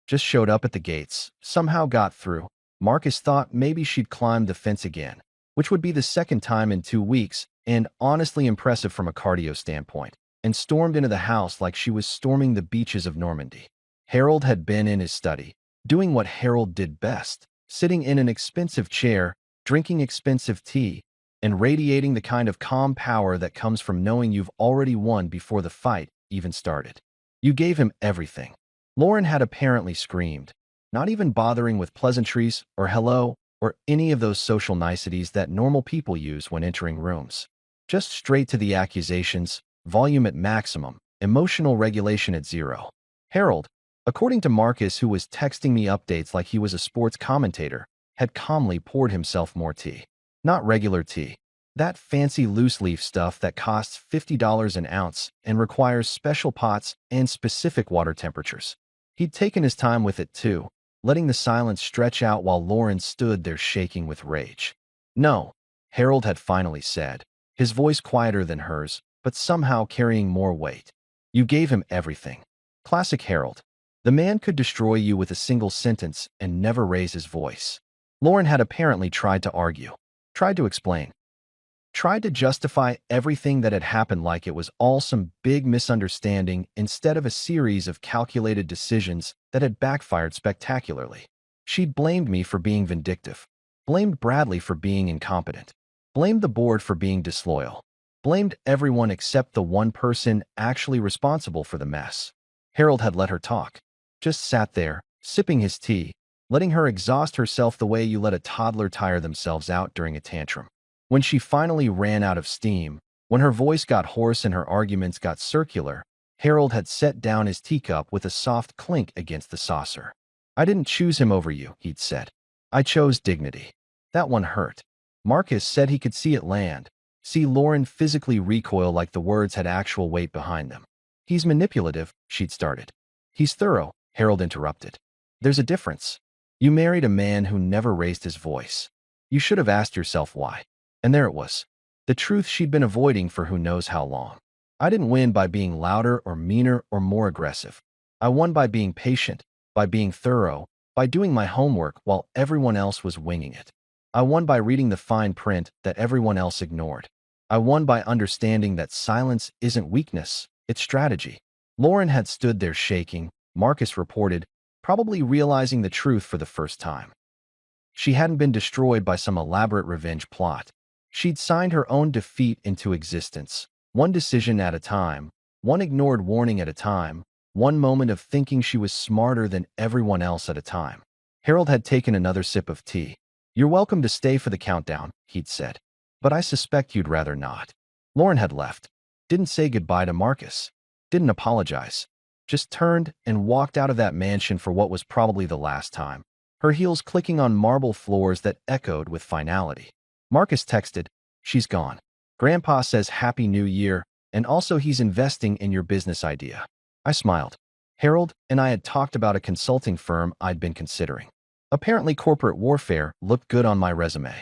Just showed up at the gates, somehow got through. Marcus thought maybe she'd climbed the fence again, which would be the second time in 2 weeks, and honestly impressive from a cardio standpoint, and stormed into the house like she was storming the beaches of Normandy. Harold had been in his study, doing what Harold did best, sitting in an expensive chair, drinking expensive tea, and radiating the kind of calm power that comes from knowing you've already won before the fight even started. You gave him everything. Lauren had apparently screamed, not even bothering with pleasantries or hello or any of those social niceties that normal people use when entering rooms. Just straight to the accusations, volume at maximum, emotional regulation at zero. Harold, according to Marcus, who was texting me updates like he was a sports commentator, had calmly poured himself more tea. Not regular tea. That fancy loose-leaf stuff that costs $50 an ounce and requires special pots and specific water temperatures. He'd taken his time with it too, letting the silence stretch out while Lauren stood there shaking with rage. No, Harold had finally said, his voice quieter than hers, but somehow carrying more weight. You gave him everything. Classic Harold. The man could destroy you with a single sentence and never raise his voice. Lauren had apparently tried to argue, tried to explain, tried to justify everything that had happened like it was all some big misunderstanding instead of a series of calculated decisions that had backfired spectacularly. She'd blamed me for being vindictive, blamed Bradley for being incompetent, blamed the board for being disloyal, blamed everyone except the one person actually responsible for the mess. Harold had let her talk, just sat there, sipping his tea, letting her exhaust herself the way you let a toddler tire themselves out during a tantrum. When she finally ran out of steam, when her voice got hoarse and her arguments got circular, Harold had set down his teacup with a soft clink against the saucer. I didn't choose him over you, he'd said. I chose dignity. That one hurt. Marcus said he could see it land, see Lauren physically recoil like the words had actual weight behind them. He's manipulative, she'd started. He's thorough, Harold interrupted. There's a difference. You married a man who never raised his voice. You should have asked yourself why. And there it was. The truth she'd been avoiding for who knows how long. I didn't win by being louder or meaner or more aggressive. I won by being patient, by being thorough, by doing my homework while everyone else was winging it. I won by reading the fine print that everyone else ignored. I won by understanding that silence isn't weakness, it's strategy. Lauren had stood there shaking, Marcus reported, probably realizing the truth for the first time. She hadn't been destroyed by some elaborate revenge plot. She'd signed her own defeat into existence, one decision at a time, one ignored warning at a time, one moment of thinking she was smarter than everyone else at a time. Harold had taken another sip of tea. You're welcome to stay for the countdown, he'd said. But I suspect you'd rather not. Lauren had left. Didn't say goodbye to Marcus. Didn't apologize. Just turned and walked out of that mansion for what was probably the last time, her heels clicking on marble floors that echoed with finality. Marcus texted, she's gone. Grandpa says Happy New Year, and also he's investing in your business idea. I smiled. Harold and I had talked about a consulting firm I'd been considering. Apparently corporate warfare looked good on my resume.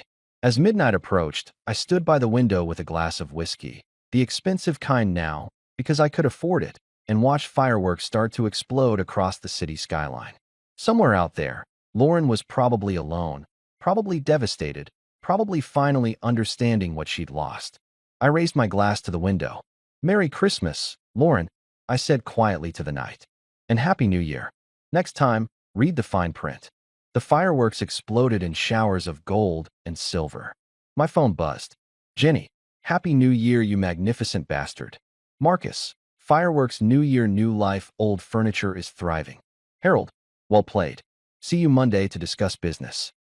As midnight approached, I stood by the window with a glass of whiskey, the expensive kind now, because I could afford it, and watched fireworks start to explode across the city skyline. Somewhere out there, Lauren was probably alone, probably devastated, probably finally understanding what she'd lost. I raised my glass to the window. Merry Christmas, Lauren, I said quietly to the night. And Happy New Year. Next time, read the fine print. The fireworks exploded in showers of gold and silver. My phone buzzed. Jenny, Happy New Year, you magnificent bastard. Marcus, fireworks, New Year, new life, old furniture is thriving. Harold, Well played. See you Monday to discuss business.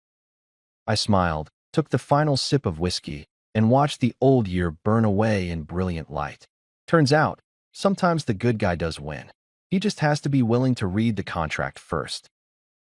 I smiled, took the final sip of whiskey, and watched the old year burn away in brilliant light. Turns out, sometimes the good guy does win. He just has to be willing to read the contract first.